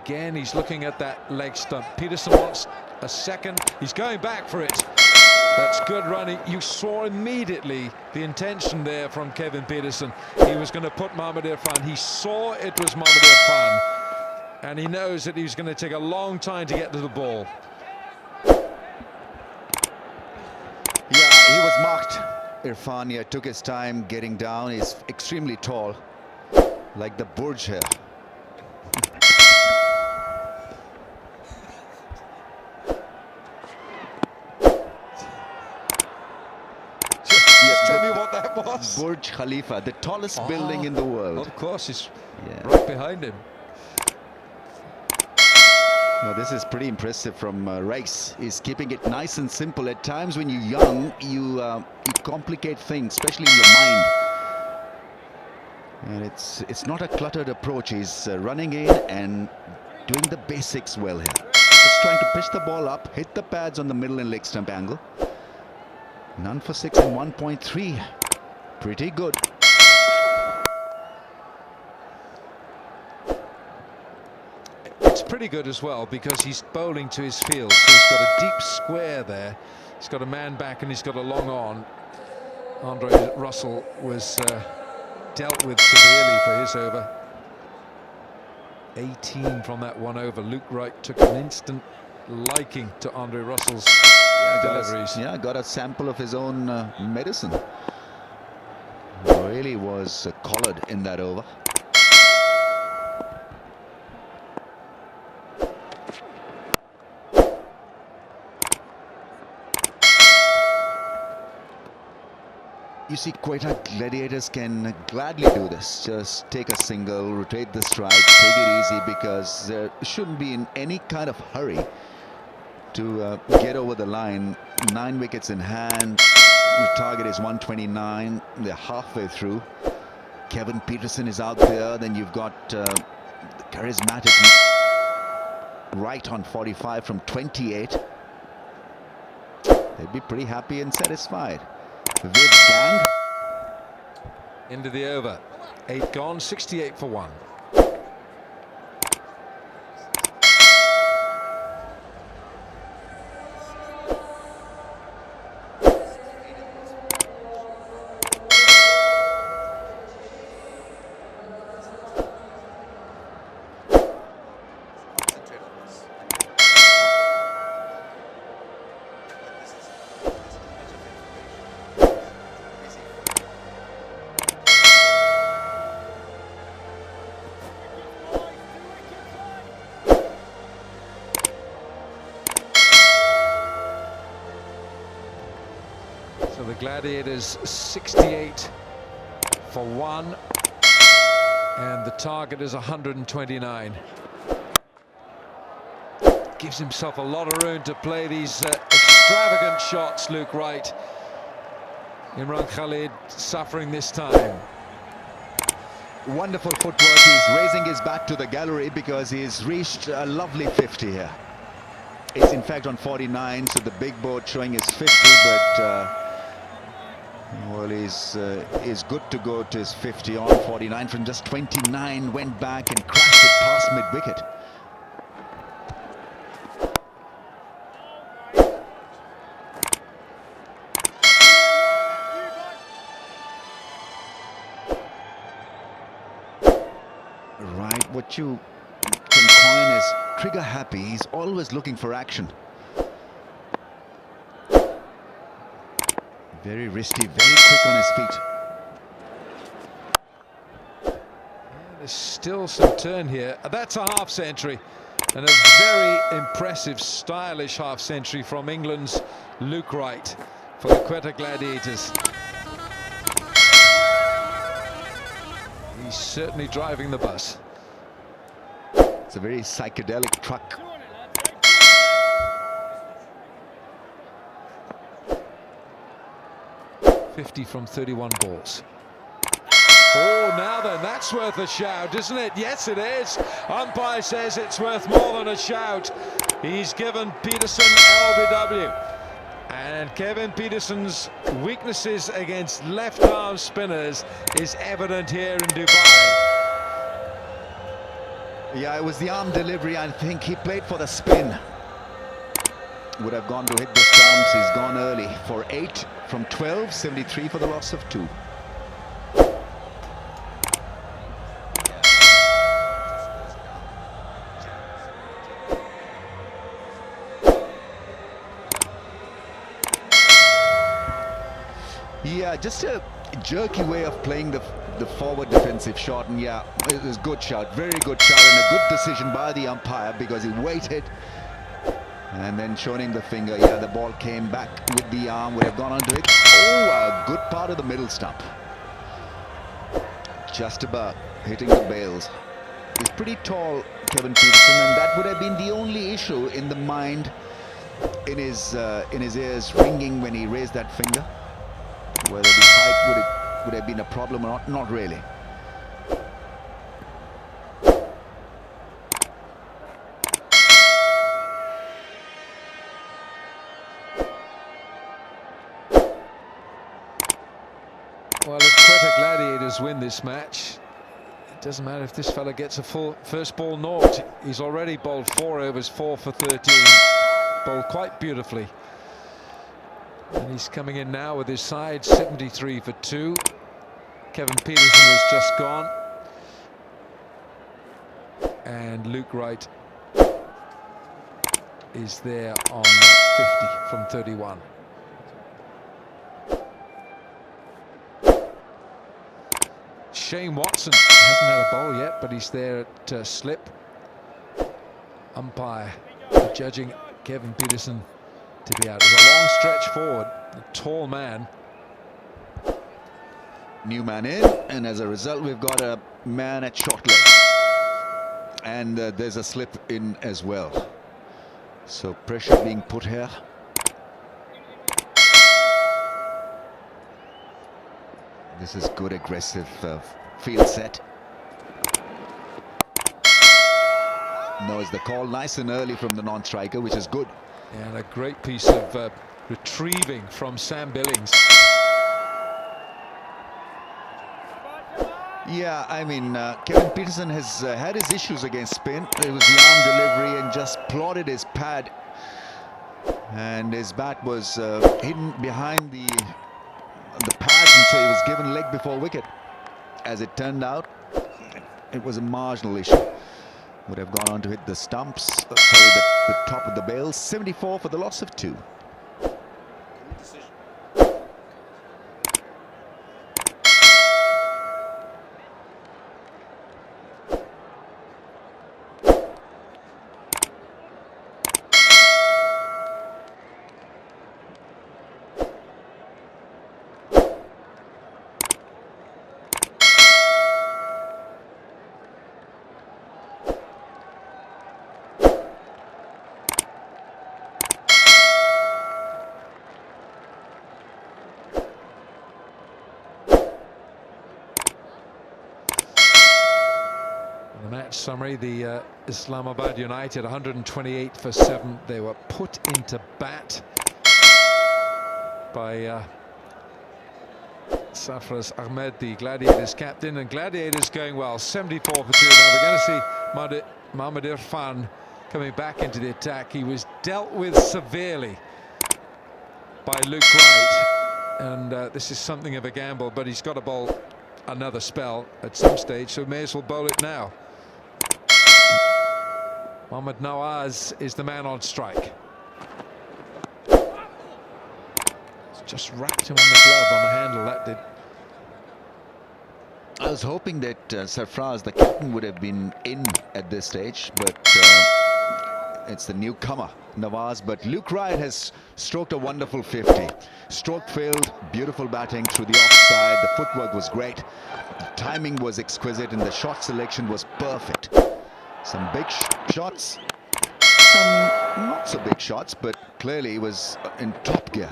Again, he's looking at that leg stump. Peterson wants a second. He's going back for it. That's good running. You saw immediately the intention there from Kevin Peterson. He was going to put Mohamed Irfan. He saw it was Mohamed Irfan, and he knows that he was going to take a long time to get to the ball. Yeah, he was marked. Irfan here took his time getting down. He's extremely tall, like the Burj here. Tell me what that was. Burj Khalifa, the tallest building in the world. Of course, it's right behind him. Now, this is pretty impressive from Race. He's keeping it nice and simple. At times when you're young, you complicate things, especially in your mind. And it's not a cluttered approach. He's running in and doing the basics well here. Just trying to pitch the ball up, hit the pads on the middle and leg stump angle. None for 6 and 1.3. Pretty good. It's pretty good as well because he's bowling to his field. So he's got a deep square there. He's got a man back and he's got a long on. Andre Russell was dealt with severely for his over. 18 from that one over. Luke Wright took an instant liking to Andre Russell's deliveries. Got a sample of his own medicine. Really was collared in that over. You see, Quetta Gladiators can gladly do this. Just take a single, rotate the strike, take it easy, because there shouldn't be in any kind of hurry to get over the line. 9 wickets in hand. The target is 129. They're halfway through. Kevin Peterson is out there. Then you've got the charismatic Wright on 45 from 28. They'd be pretty happy and satisfied. Viv Gang into the over. 8 gone, 68 for 1. So the Gladiators 68 for 1, and the target is 129. Gives himself a lot of room to play these extravagant shots, Luke Wright. Imran Khalid suffering this time. Wonderful footwork. He's raising his bat to the gallery because he's reached a lovely 50 here. It's in fact on 49, so the big board showing is 50, but well, he's good to go to his 50 on 49 from just 29. Went back and crashed it past mid-wicket. Right, what you can coin is trigger happy. He's always looking for action. Very wristy, very quick on his feet. Yeah, there's still some turn here. That's a half century, and a very impressive, stylish half century from England's Luke Wright for the Quetta Gladiators. He's certainly driving the bus. It's a very psychedelic truck. .50 from 31 balls. Oh, now then, that's worth a shout, isn't it? Yes, it is. Umpire says it's worth more than a shout. He's given Peterson LBW. And Kevin Peterson's weaknesses against left-arm spinners is evident here in Dubai. Yeah, it was the arm delivery. I think he played for the spin. Would have gone to hit the stumps. He's gone early for 8 from 12, 73 for the loss of 2. Yeah, just a jerky way of playing the forward defensive shot, and yeah, it was a good shot, very good shot, and a good decision by the umpire because he waited and then showing him the finger. Yeah, the ball came back with the arm, would have gone onto it. Oh, a good part of the middle stump. Just about hitting the bails. He's pretty tall, Kevin Peterson, and that would have been the only issue in the mind, in his ears ringing when he raised that finger. Whether the height would have been a problem or not, not really. Well, if Quetta Gladiators win this match, it doesn't matter if this fella gets a full first ball naught. He's already bowled 4 overs, 4 for 13. Bowled quite beautifully. And he's coming in now with his side 73 for 2. Kevin Peterson has just gone. And Luke Wright is there on 50 from 31. Shane Watson hasn't had a bowl yet, but he's there at slip. Umpire judging Kevin Peterson to be out. There's a long stretch forward, a tall man. New man in, and as a result we've got a man at short leg. And there's a slip in as well. So pressure being put here. This is good aggressive field set. Knows the call nice and early from the non-striker, which is good. And a great piece of retrieving from Sam Billings. Yeah, I mean, Kevin Peterson has had his issues against spin. It was the arm delivery and just plotted his pad. And his bat was hidden behind the pad, and so he was given leg before wicket. As it turned out, it was a marginal issue. Would have gone on to hit the stumps, the top of the bail. 74 for the loss of 2. The match summary, the Islamabad United 128 for 7. They were put into bat by Safras Ahmed, the Gladiators captain, and Gladiators going well, 74 for 2. Now we're going to see Mohammad Irfan coming back into the attack. He was dealt with severely by Luke Wright, and this is something of a gamble, but he's got to bowl another spell at some stage, so may as well bowl it now. Mohammad Nawaz is the man on strike. Just wrapped him on the glove, on the handle, that did. I was hoping that Sarfraz, the captain, would have been in at this stage, but it's the newcomer, Nawaz. But Luke Wright has stroked a wonderful 50. Stroke failed, beautiful batting through the offside. The footwork was great. The timing was exquisite, and the shot selection was perfect. Some big shots, some not so big shots, but clearly he was in top gear.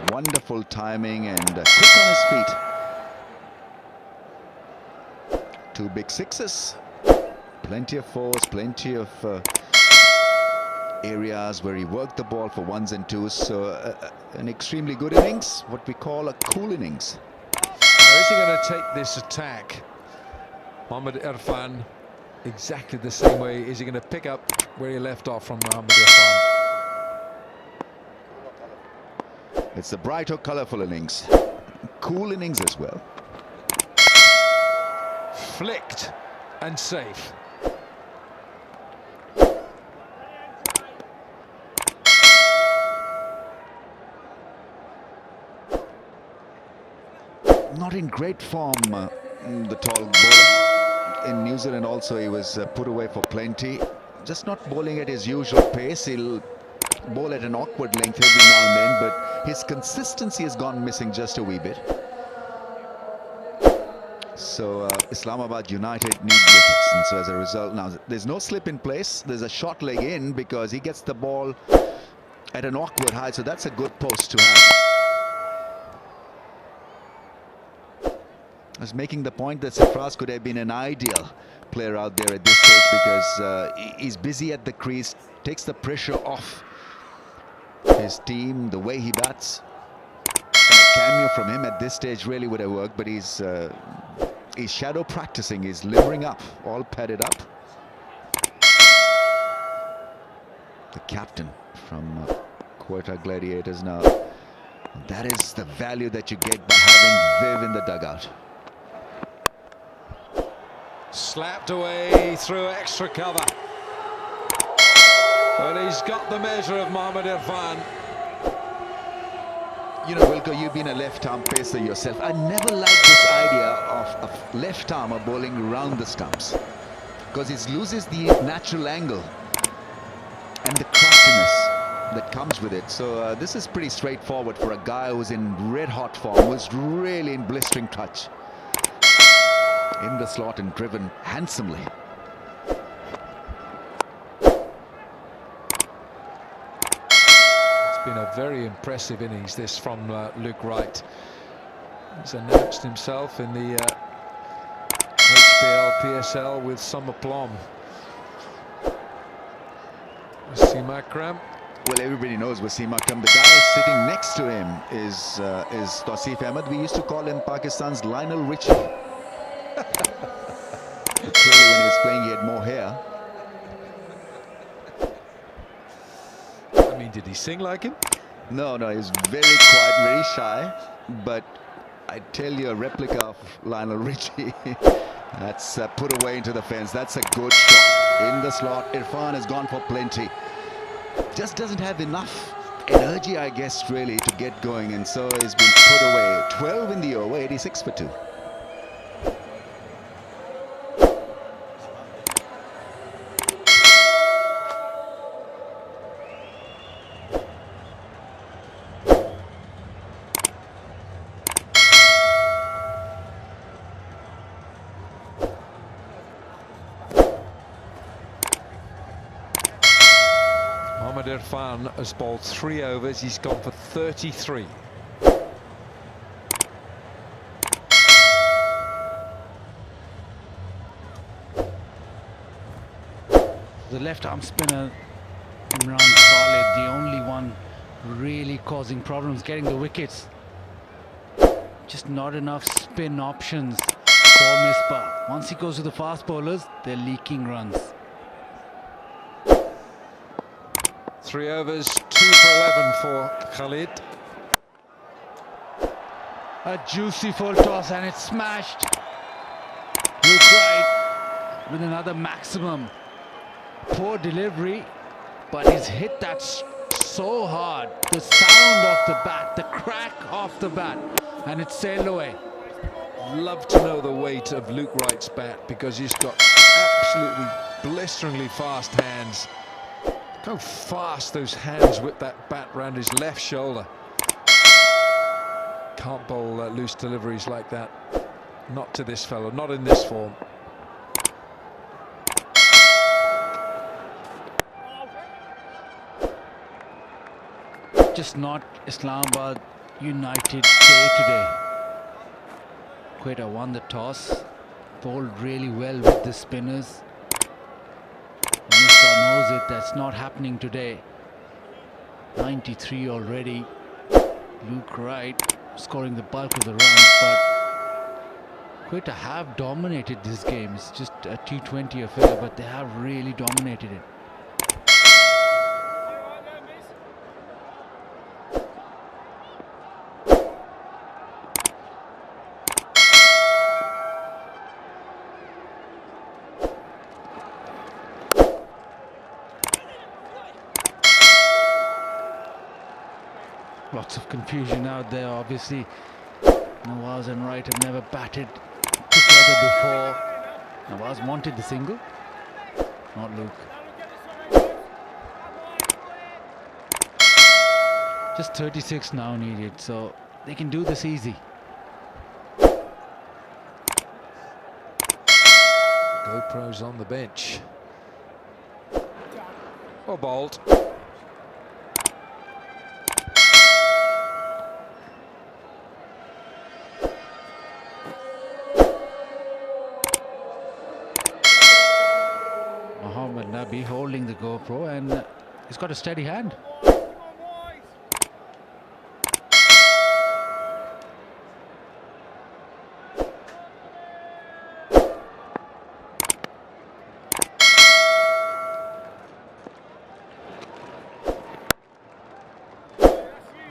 Wonderful timing and quick on his feet. 2 big sixes. Plenty of force, plenty of areas where he worked the ball for 1s and 2s. So an extremely good innings, what we call a cool innings. Now, is he going to take this attack, Mohammad Irfan, exactly the same way? Is he going to pick up where he left off from Mohammad Irfan? It's the brighter, colourful innings. Cool innings as well. Flicked and safe. Not in great form, the tall bowler. In New Zealand also he was put away for plenty. Just not bowling at his usual pace. He'll bowl at an awkward length every now and then, but his consistency has gone missing just a wee bit. So Islamabad United need wickets, and so as a result, now there's no slip in place. There's a short leg in because he gets the ball at an awkward height, so that's a good post to have. I was making the point that Sarfraz could have been an ideal player out there at this stage because he's busy at the crease, takes the pressure off his team, the way he bats. And a cameo from him at this stage really would have worked, but he's shadow practicing, he's limbering up, all padded up. The captain from Quetta Gladiators now. That is the value that you get by having Viv in the dugout. Slapped away through extra cover. But he's got the measure of Mohammad Irfan. You know, Wilco, you've been a left-arm pacer yourself. I never liked this idea of a left-armer bowling around the stumps because it loses the natural angle and the craftiness that comes with it. So this is pretty straightforward for a guy who's in red-hot form, who's really in blistering touch. In the slot and driven handsomely. It's been a very impressive innings, this from Luke Wright. He's announced himself in the HBL PSL with some aplomb. Wasim Akram. Well, everybody knows Wasim Akram. The guy sitting next to him is Tausif Ahmed. We used to call him Pakistan's Lionel Richie. Clearly, when he was playing, he had more hair. I mean, did he sing like him? No, he was very quiet, very shy. But I tell you, a replica of Lionel Richie. That's put away into the fence. That's a good shot in the slot. Irfan has gone for plenty. Just doesn't have enough energy, I guess, really, to get going, and so he's been put away. 12 in the over, 86 for 2. Mohammad Irfan has bowled 3 overs. He's gone for 33. The left-arm spinner, Imran Khalid, the only one really causing problems, getting the wickets. Just not enough spin options for Misbah. Once he goes to the fast bowlers, they're leaking runs. 3 overs, 2 for 11 for Khalid. A juicy full toss and it's smashed. Luke Wright with another maximum. Poor delivery, but he's hit that so hard. The sound of the bat, the crack of the bat, and it's sailed away. Love to know the weight of Luke Wright's bat because he's got absolutely blisteringly fast hands. Look how fast those hands whip that bat round his left shoulder. Can't bowl loose deliveries like that. Not to this fellow, not in this form. Just not Islamabad United day today. Quetta won the toss, bowled really well with the spinners. Misbah knows it, that's not happening today. 93 already. Luke Wright scoring the bulk of the runs, but Quetta have dominated this game. It's just a T20 affair, but they have really dominated it. Lots of confusion out there, obviously. Nawaz and Wright have never batted together before. Nawaz wanted the single, not Luke. Just 36 now needed, so they can do this easy. GoPros on the bench. Or bowled. Mohammad Nabi holding the GoPro, and he's got a steady hand.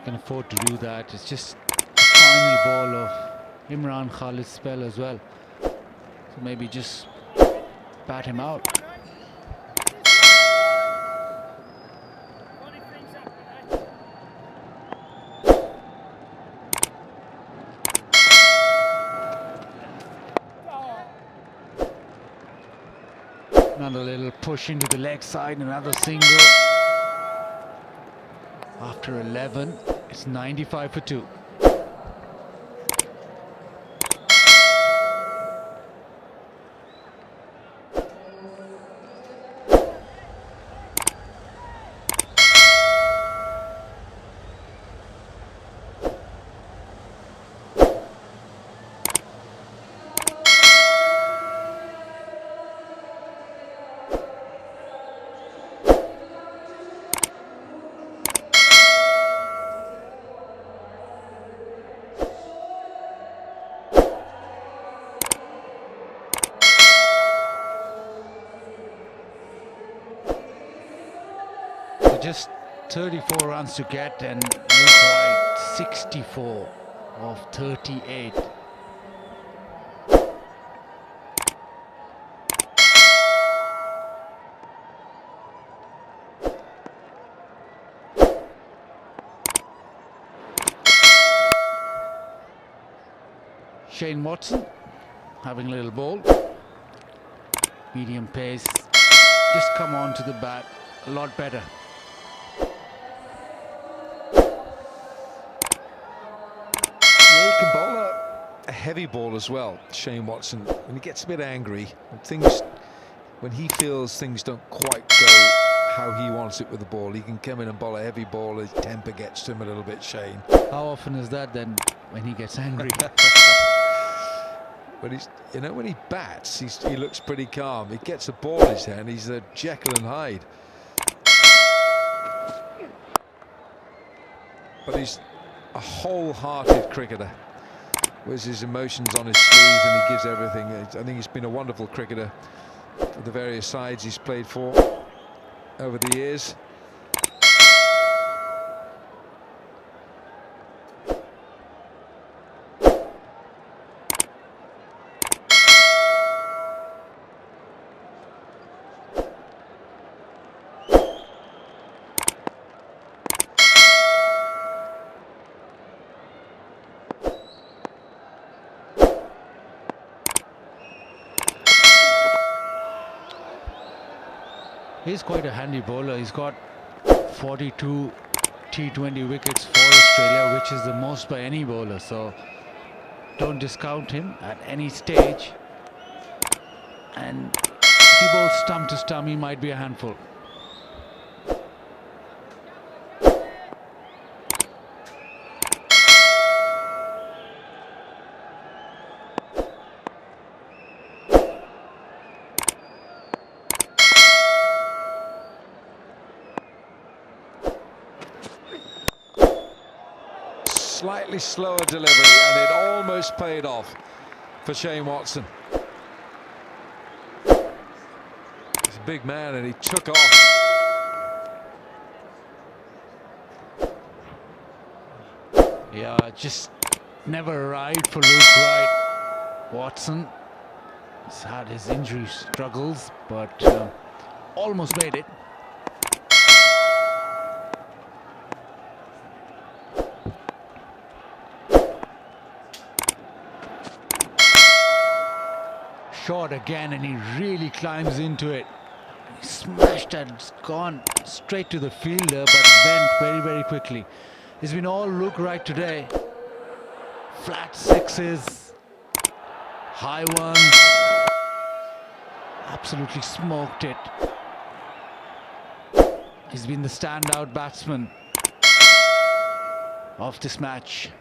Can afford to do that. It's just the final ball of Imran Khalid's spell as well. So maybe just bat him out. Another little push into the leg side, another single. After 11, it's 95 for 2. Just 34 runs to get, and look right, 64 of 38. Shane Watson having a little ball, medium pace, just come on to the bat a lot better. Heavy ball as well, Shane Watson. When he gets a bit angry, when he feels things don't quite go how he wants it with the ball, he can come in and bowl a heavy ball. His temper gets to him a little bit, Shane. How often is that then, when he gets angry? But when he bats, he looks pretty calm. He gets a ball in his hand, he's a Jekyll and Hyde. But he's a wholehearted cricketer. Wears his emotions on his sleeves and he gives everything. I think he's been a wonderful cricketer for the various sides he's played for over the years. He's quite a handy bowler. He's got 42 T20 wickets for Australia, which is the most by any bowler. So don't discount him at any stage. And if he bowls stump to stump, he might be a handful. Slightly slower delivery, and it almost paid off for Shane Watson. He's a big man and he took off. Yeah, just never arrived for Luke Wright. Watson has had his injury struggles, but almost made it. Short again, and he really climbs into it. He smashed that, it's gone straight to the fielder, but bent very, very quickly. It's been all Luke Wright today. Flat sixes, high ones. absolutely smoked it. He's been the standout batsman of this match.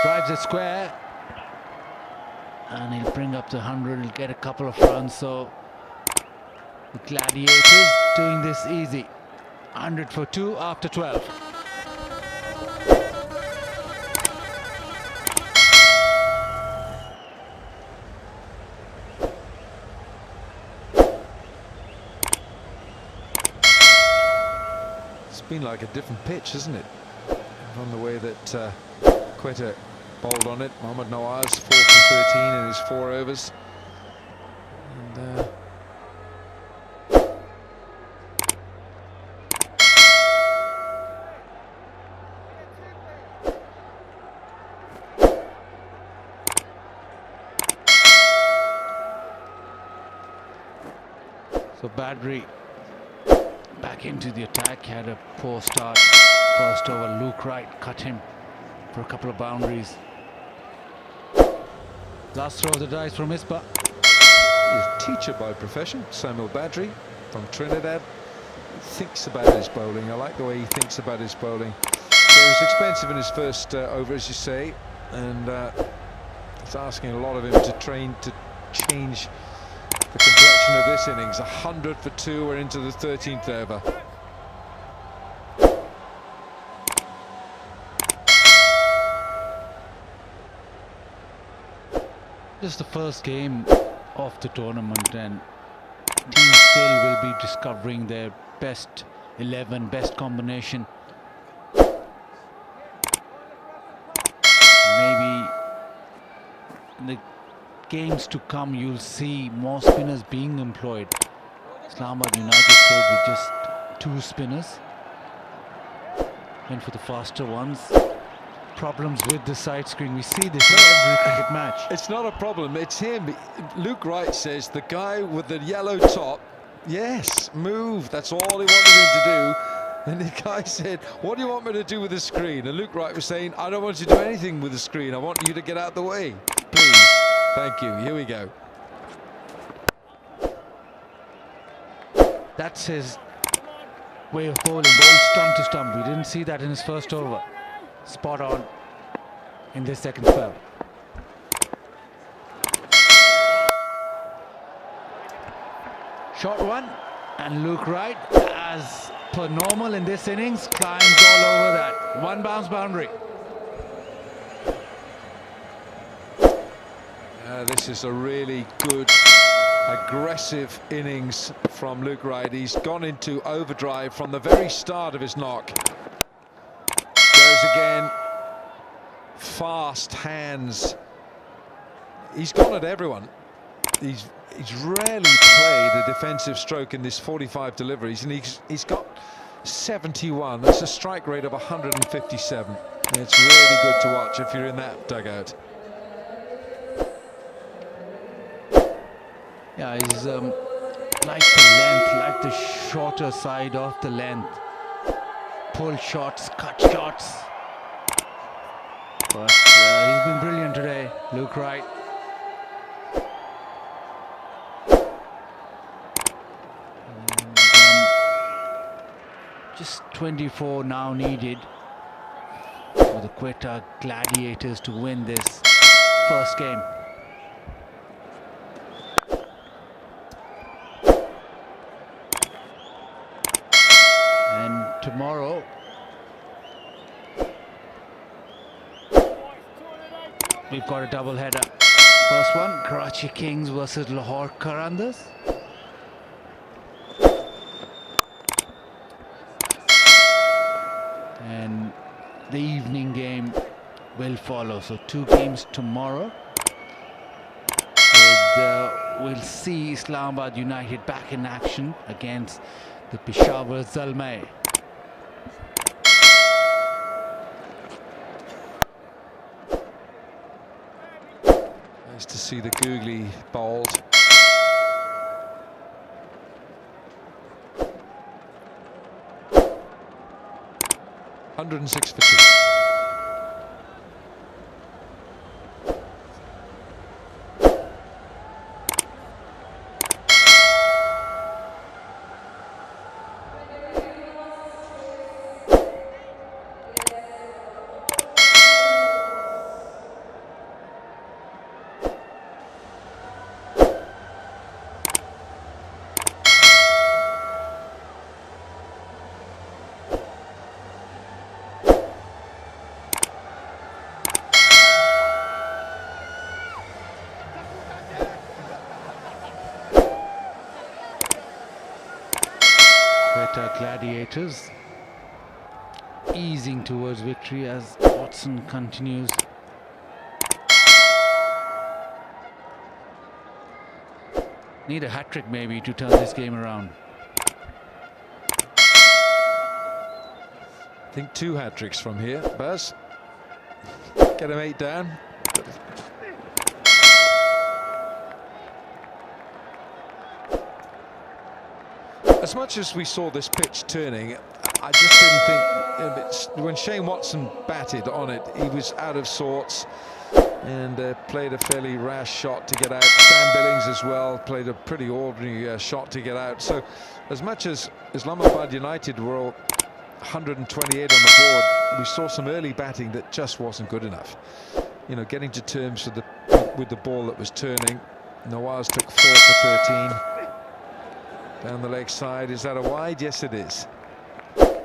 Drives it square, and he'll bring up the 100. He'll get a couple of runs. So the Gladiators doing this easy. 100 for 2 after 12. It's been like a different pitch, hasn't it? From the way that Quetta bowled on it. Mohammad Nawaz 4 for 13 in his 4 overs. And So Badri back into the attack. Had a poor start. First over, Luke Wright cut him for a couple of boundaries. Last throw of the dice from Ispa. he's a teacher by profession, Samuel Badri from Trinidad. He thinks about his bowling. I like the way he thinks about his bowling. So it was expensive in his first over, as you say, and it's asking a lot of him to train to change the complexion of this innings. 100 for 2. We're into the 13th over. This is the first game of the tournament, and teams still will be discovering their best 11, best combination. Maybe in the games to come you'll see more spinners being employed. Islamabad United played with just 2 spinners. Went for the faster ones. Problems with the side screen. We see this in every cricket match. It's not a problem, it's him. Luke Wright says the guy with the yellow top, yes, move, that's all he wanted him to do. And the guy said, what do you want me to do with the screen? And Luke Wright was saying, I don't want you to do anything with the screen, I want you to get out the way, please. Thank you. Here we go. That's his way of bowling. Bowl stump to stump. We didn't see that in his first over. Spot on in this second spell. Short one, and Luke Wright, as per normal in this innings, climbs all over that. 1 bounce boundary. This is a really good, aggressive innings from Luke Wright. He's gone into overdrive from the very start of his knock. Goes again. Fast hands. He's gone at everyone. He's rarely played a defensive stroke in this 45 deliveries, and he's got 71. That's a strike rate of 157. It's really good to watch if you're in that dugout. Yeah, he's like the length, like the shorter side of the length. Pull shots, cut shots. But he's been brilliant today, Luke Wright. And, just 24 now needed for the Quetta Gladiators to win this first game. Tomorrow, we've got a double header. First one, Karachi Kings versus Lahore Qarandas. And the evening game will follow. So 2 games tomorrow. We'll see Islamabad United back in action against the Peshawar Zalmai. Nice to see the googly bowled. 106 for 2. Quetta Gladiators easing towards victory as Watson continues. Need a hat-trick maybe to turn this game around. I think 2 hat-tricks from here. Baz, get him 8 down. As much as we saw this pitch turning, I just didn't think when Shane Watson batted on it, he was out of sorts and played a fairly rash shot to get out. Sam Billings as well played a pretty ordinary shot to get out. So as much as Islamabad United were all 128 on the board, we saw some early batting that just wasn't good enough. You know, getting to terms with the ball that was turning. Nawaz took 4 for 13. Down the leg side, is that a wide? Yes, it is. The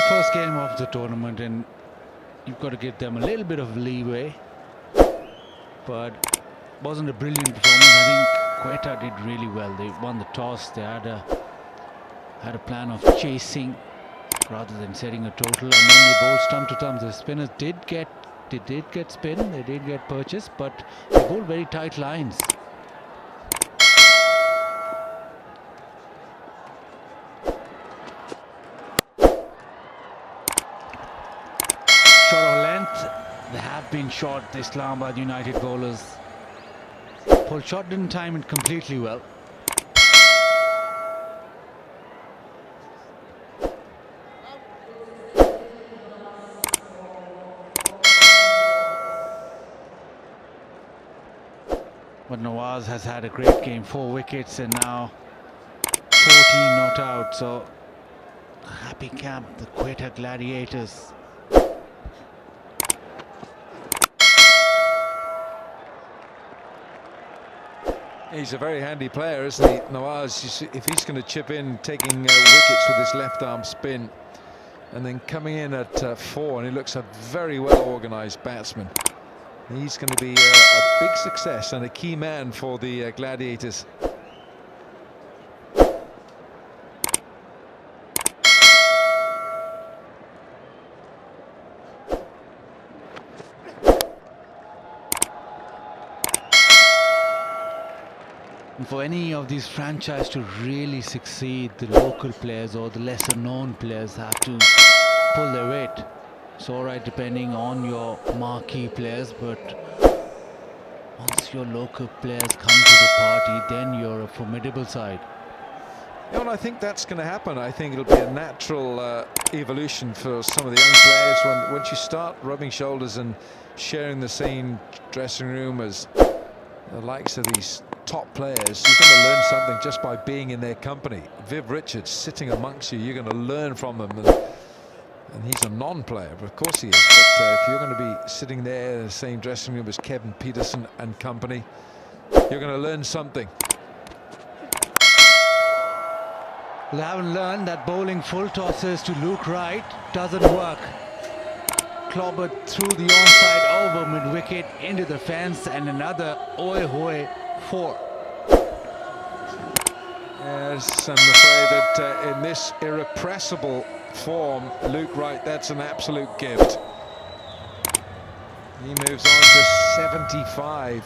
first game of the tournament, and you've got to give them a little bit of leeway, but wasn't a brilliant performance. I think Quetta did really well. They won the toss. They had a plan of chasing rather than setting a total, and then they bowled stump to stump. The spinners did get spin, they did get purchase, but they bowled very tight lines. Shot of length, they have been short, the Islamabad United bowlers. Paul shot didn't time it completely well. But Nawaz has had a great game, 4 wickets and now 14 not out. So happy camp, the Quetta Gladiators. He's a very handy player, isn't he, Nawaz? You see, if he's going to chip in, taking wickets with his left arm spin, and then coming in at 4, and he looks a very well organised batsman. He's going to be a big success and a key man for the Gladiators. And for any of these franchises to really succeed, the local players or the lesser known players have to pull their weight. It's all right depending on your marquee players, but once your local players come to the party, then you're a formidable side. Yeah, well, I think that's going to happen. I think it'll be a natural evolution for some of the young players. Once you start rubbing shoulders and sharing the same dressing room as the likes of these top players, you're going to learn something just by being in their company. Viv Richards sitting amongst you, you're going to learn from them. And he's a non-player, but of course he is. But if you're going to be sitting there in the same dressing room as Kevin Peterson and company, you're going to learn something. They haven't learned that bowling full tosses to Luke Wright doesn't work. Clobbered through the onside over mid-wicket into the fence, and another oi hoi 4. Yes, I'm afraid that in this irrepressible form, Luke Wright, that's an absolute gift. He moves on to 75.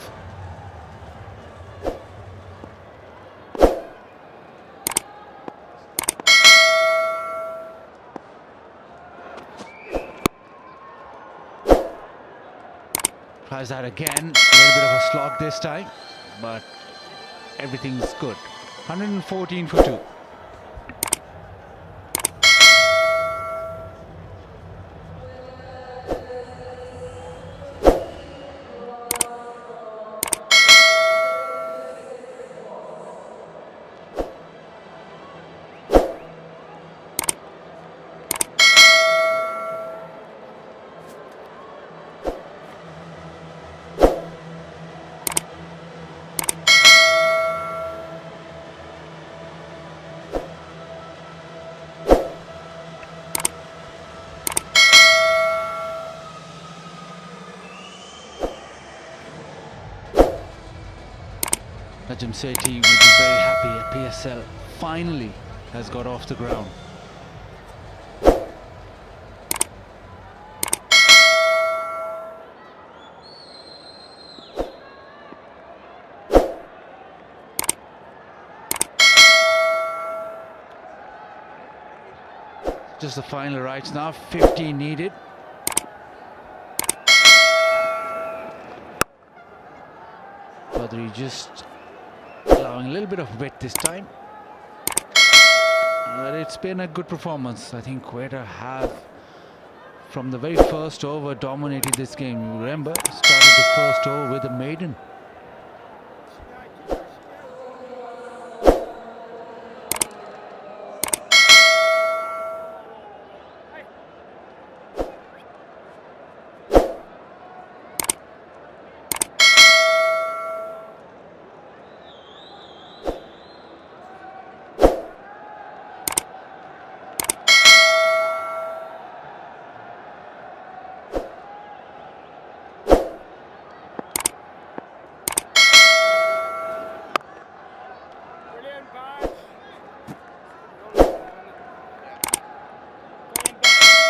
Tries that again, a little bit of a slog this time, but everything's good. 114 for 2. Najam Sethi will be very happy. PSL finally has got off the ground. Just the final rights now, 50 needed. Badri just allowing a little bit of wet this time. But it's been a good performance. I think Quetta have, from the very first over, dominated this game. You remember, started the first over with a maiden.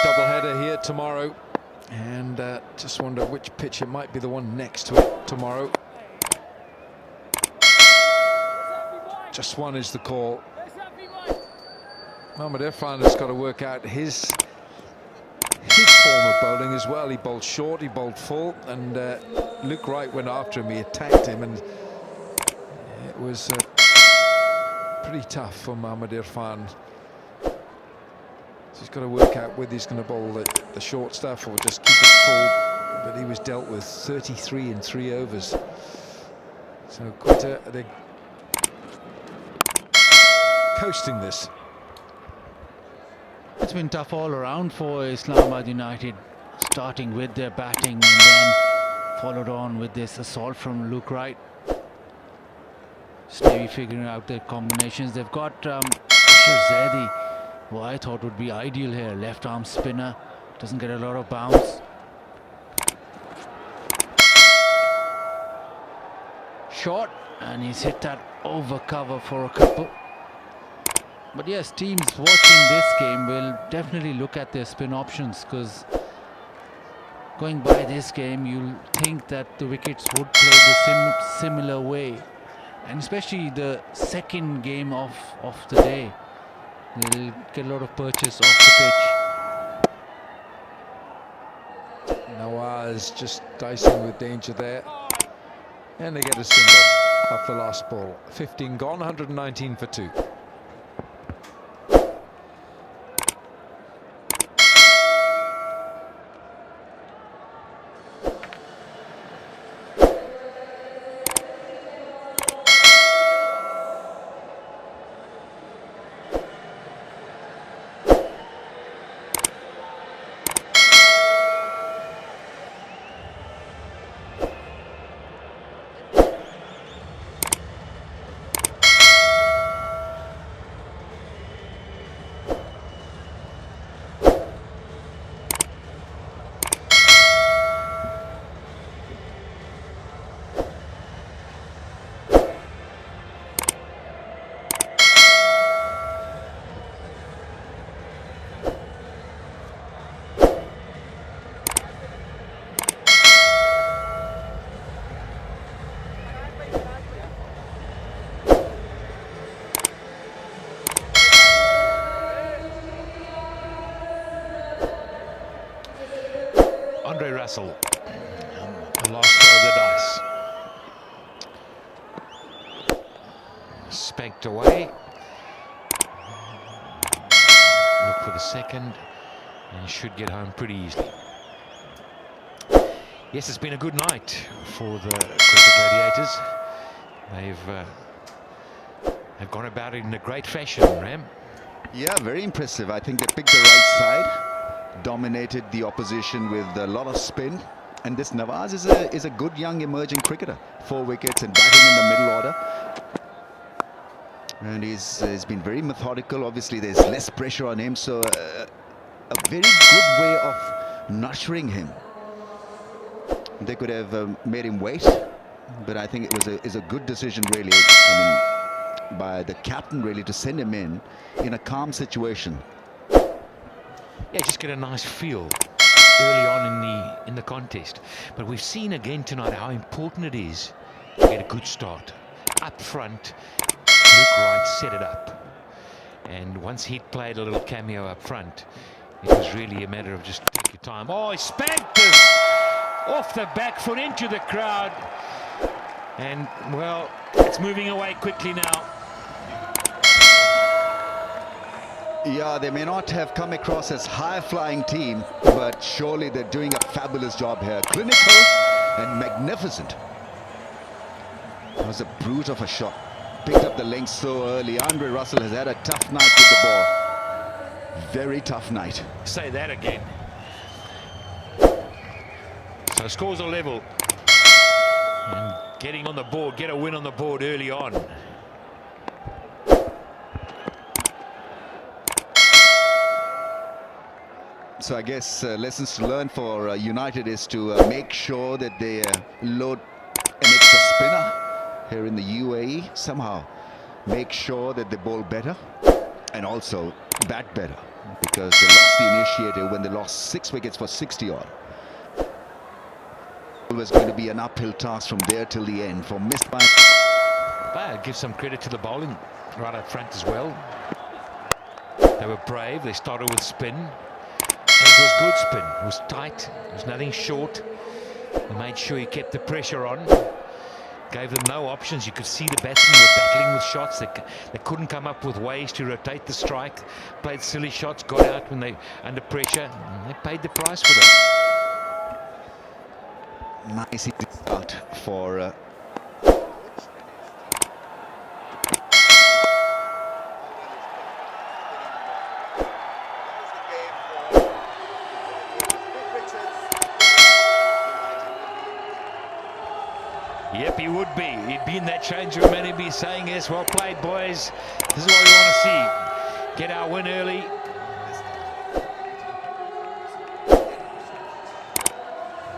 Doubleheader here tomorrow, and just wonder which pitch it might be the one next to it tomorrow. Just one is the call. Mohammad Irfan has got to work out his form of bowling as well. He bowled short, he bowled full, and Luke Wright went after him, he attacked him, and it was pretty tough for Mohammad Irfan. So he's got to work out whether he's going to bowl the short stuff or just keep it full. But he was dealt with 33 in 3 overs. So Quetta, they're coasting this. It's been tough all around for Islamabad United, starting with their batting and then followed on with this assault from Luke Wright. Just maybe figuring out their combinations. They've got Asher Zaidi, who I thought would be ideal here. Left arm spinner, doesn't get a lot of bounce. Short, and he's hit that over cover for a couple. But yes, teams watching this game will definitely look at their spin options, because going by this game, you'll think that the wickets would play the similar way. And especially the second game of the day, they'll get a lot of purchase off the pitch. Nawaz just dicing with danger there. And they get a single off the last ball. 15 gone, 119 for 2. Russell, the last throw of the dice. Spanked away. Look for the second, and he should get home pretty easily. Yes, it's been a good night for the Quetta Gladiators. They've gone about it in a great fashion, Ram. Yeah, very impressive. I think they picked the right side, dominated the opposition with a lot of spin, and this Nawaz is a good young emerging cricketer. 4 wickets and batting in the middle order, and he's been very methodical. Obviously there's less pressure on him, so a very good way of nurturing him. They could have made him wait, but I think it was a good decision, really. I mean, by the captain, really, to send him in a calm situation. Yeah, just get a nice feel early on in the contest. But we've seen again tonight how important it is to get a good start up front. Look right, set it up. And once he'd played a little cameo up front, it was really a matter of just take your time. Oh, he spanked this off the back foot into the crowd. And, well, it's moving away quickly now. Yeah, they may not have come across as high-flying team, but surely they're doing a fabulous job here. Clinical and magnificent. That was a brute of a shot. Picked up the length so early. Andre Russell has had a tough night with the ball. Very tough night. Say that again. So scores are level. And getting on the board, get a win on the board early on. So I guess lessons to learn for United is to make sure that they load an extra spinner here in the UAE. Somehow make sure that they bowl better and also bat better, because they lost the initiative when they lost 6 wickets for 60 odd. It was going to be an uphill task from there till the end for missed by. But I give some credit to the bowling right up front as well. They were brave. They started with spin. And it was good spin. It was tight. There was nothing short. They made sure he kept the pressure on. Gave them no options. You could see the batsmen were battling with shots. They couldn't come up with ways to rotate the strike. Played silly shots, got out when they under pressure. And they paid the price for that. Nice start for Yep, he would be. He'd be in that change room and he'd be saying, yes, well played, boys. This is what we want to see. Get our win early.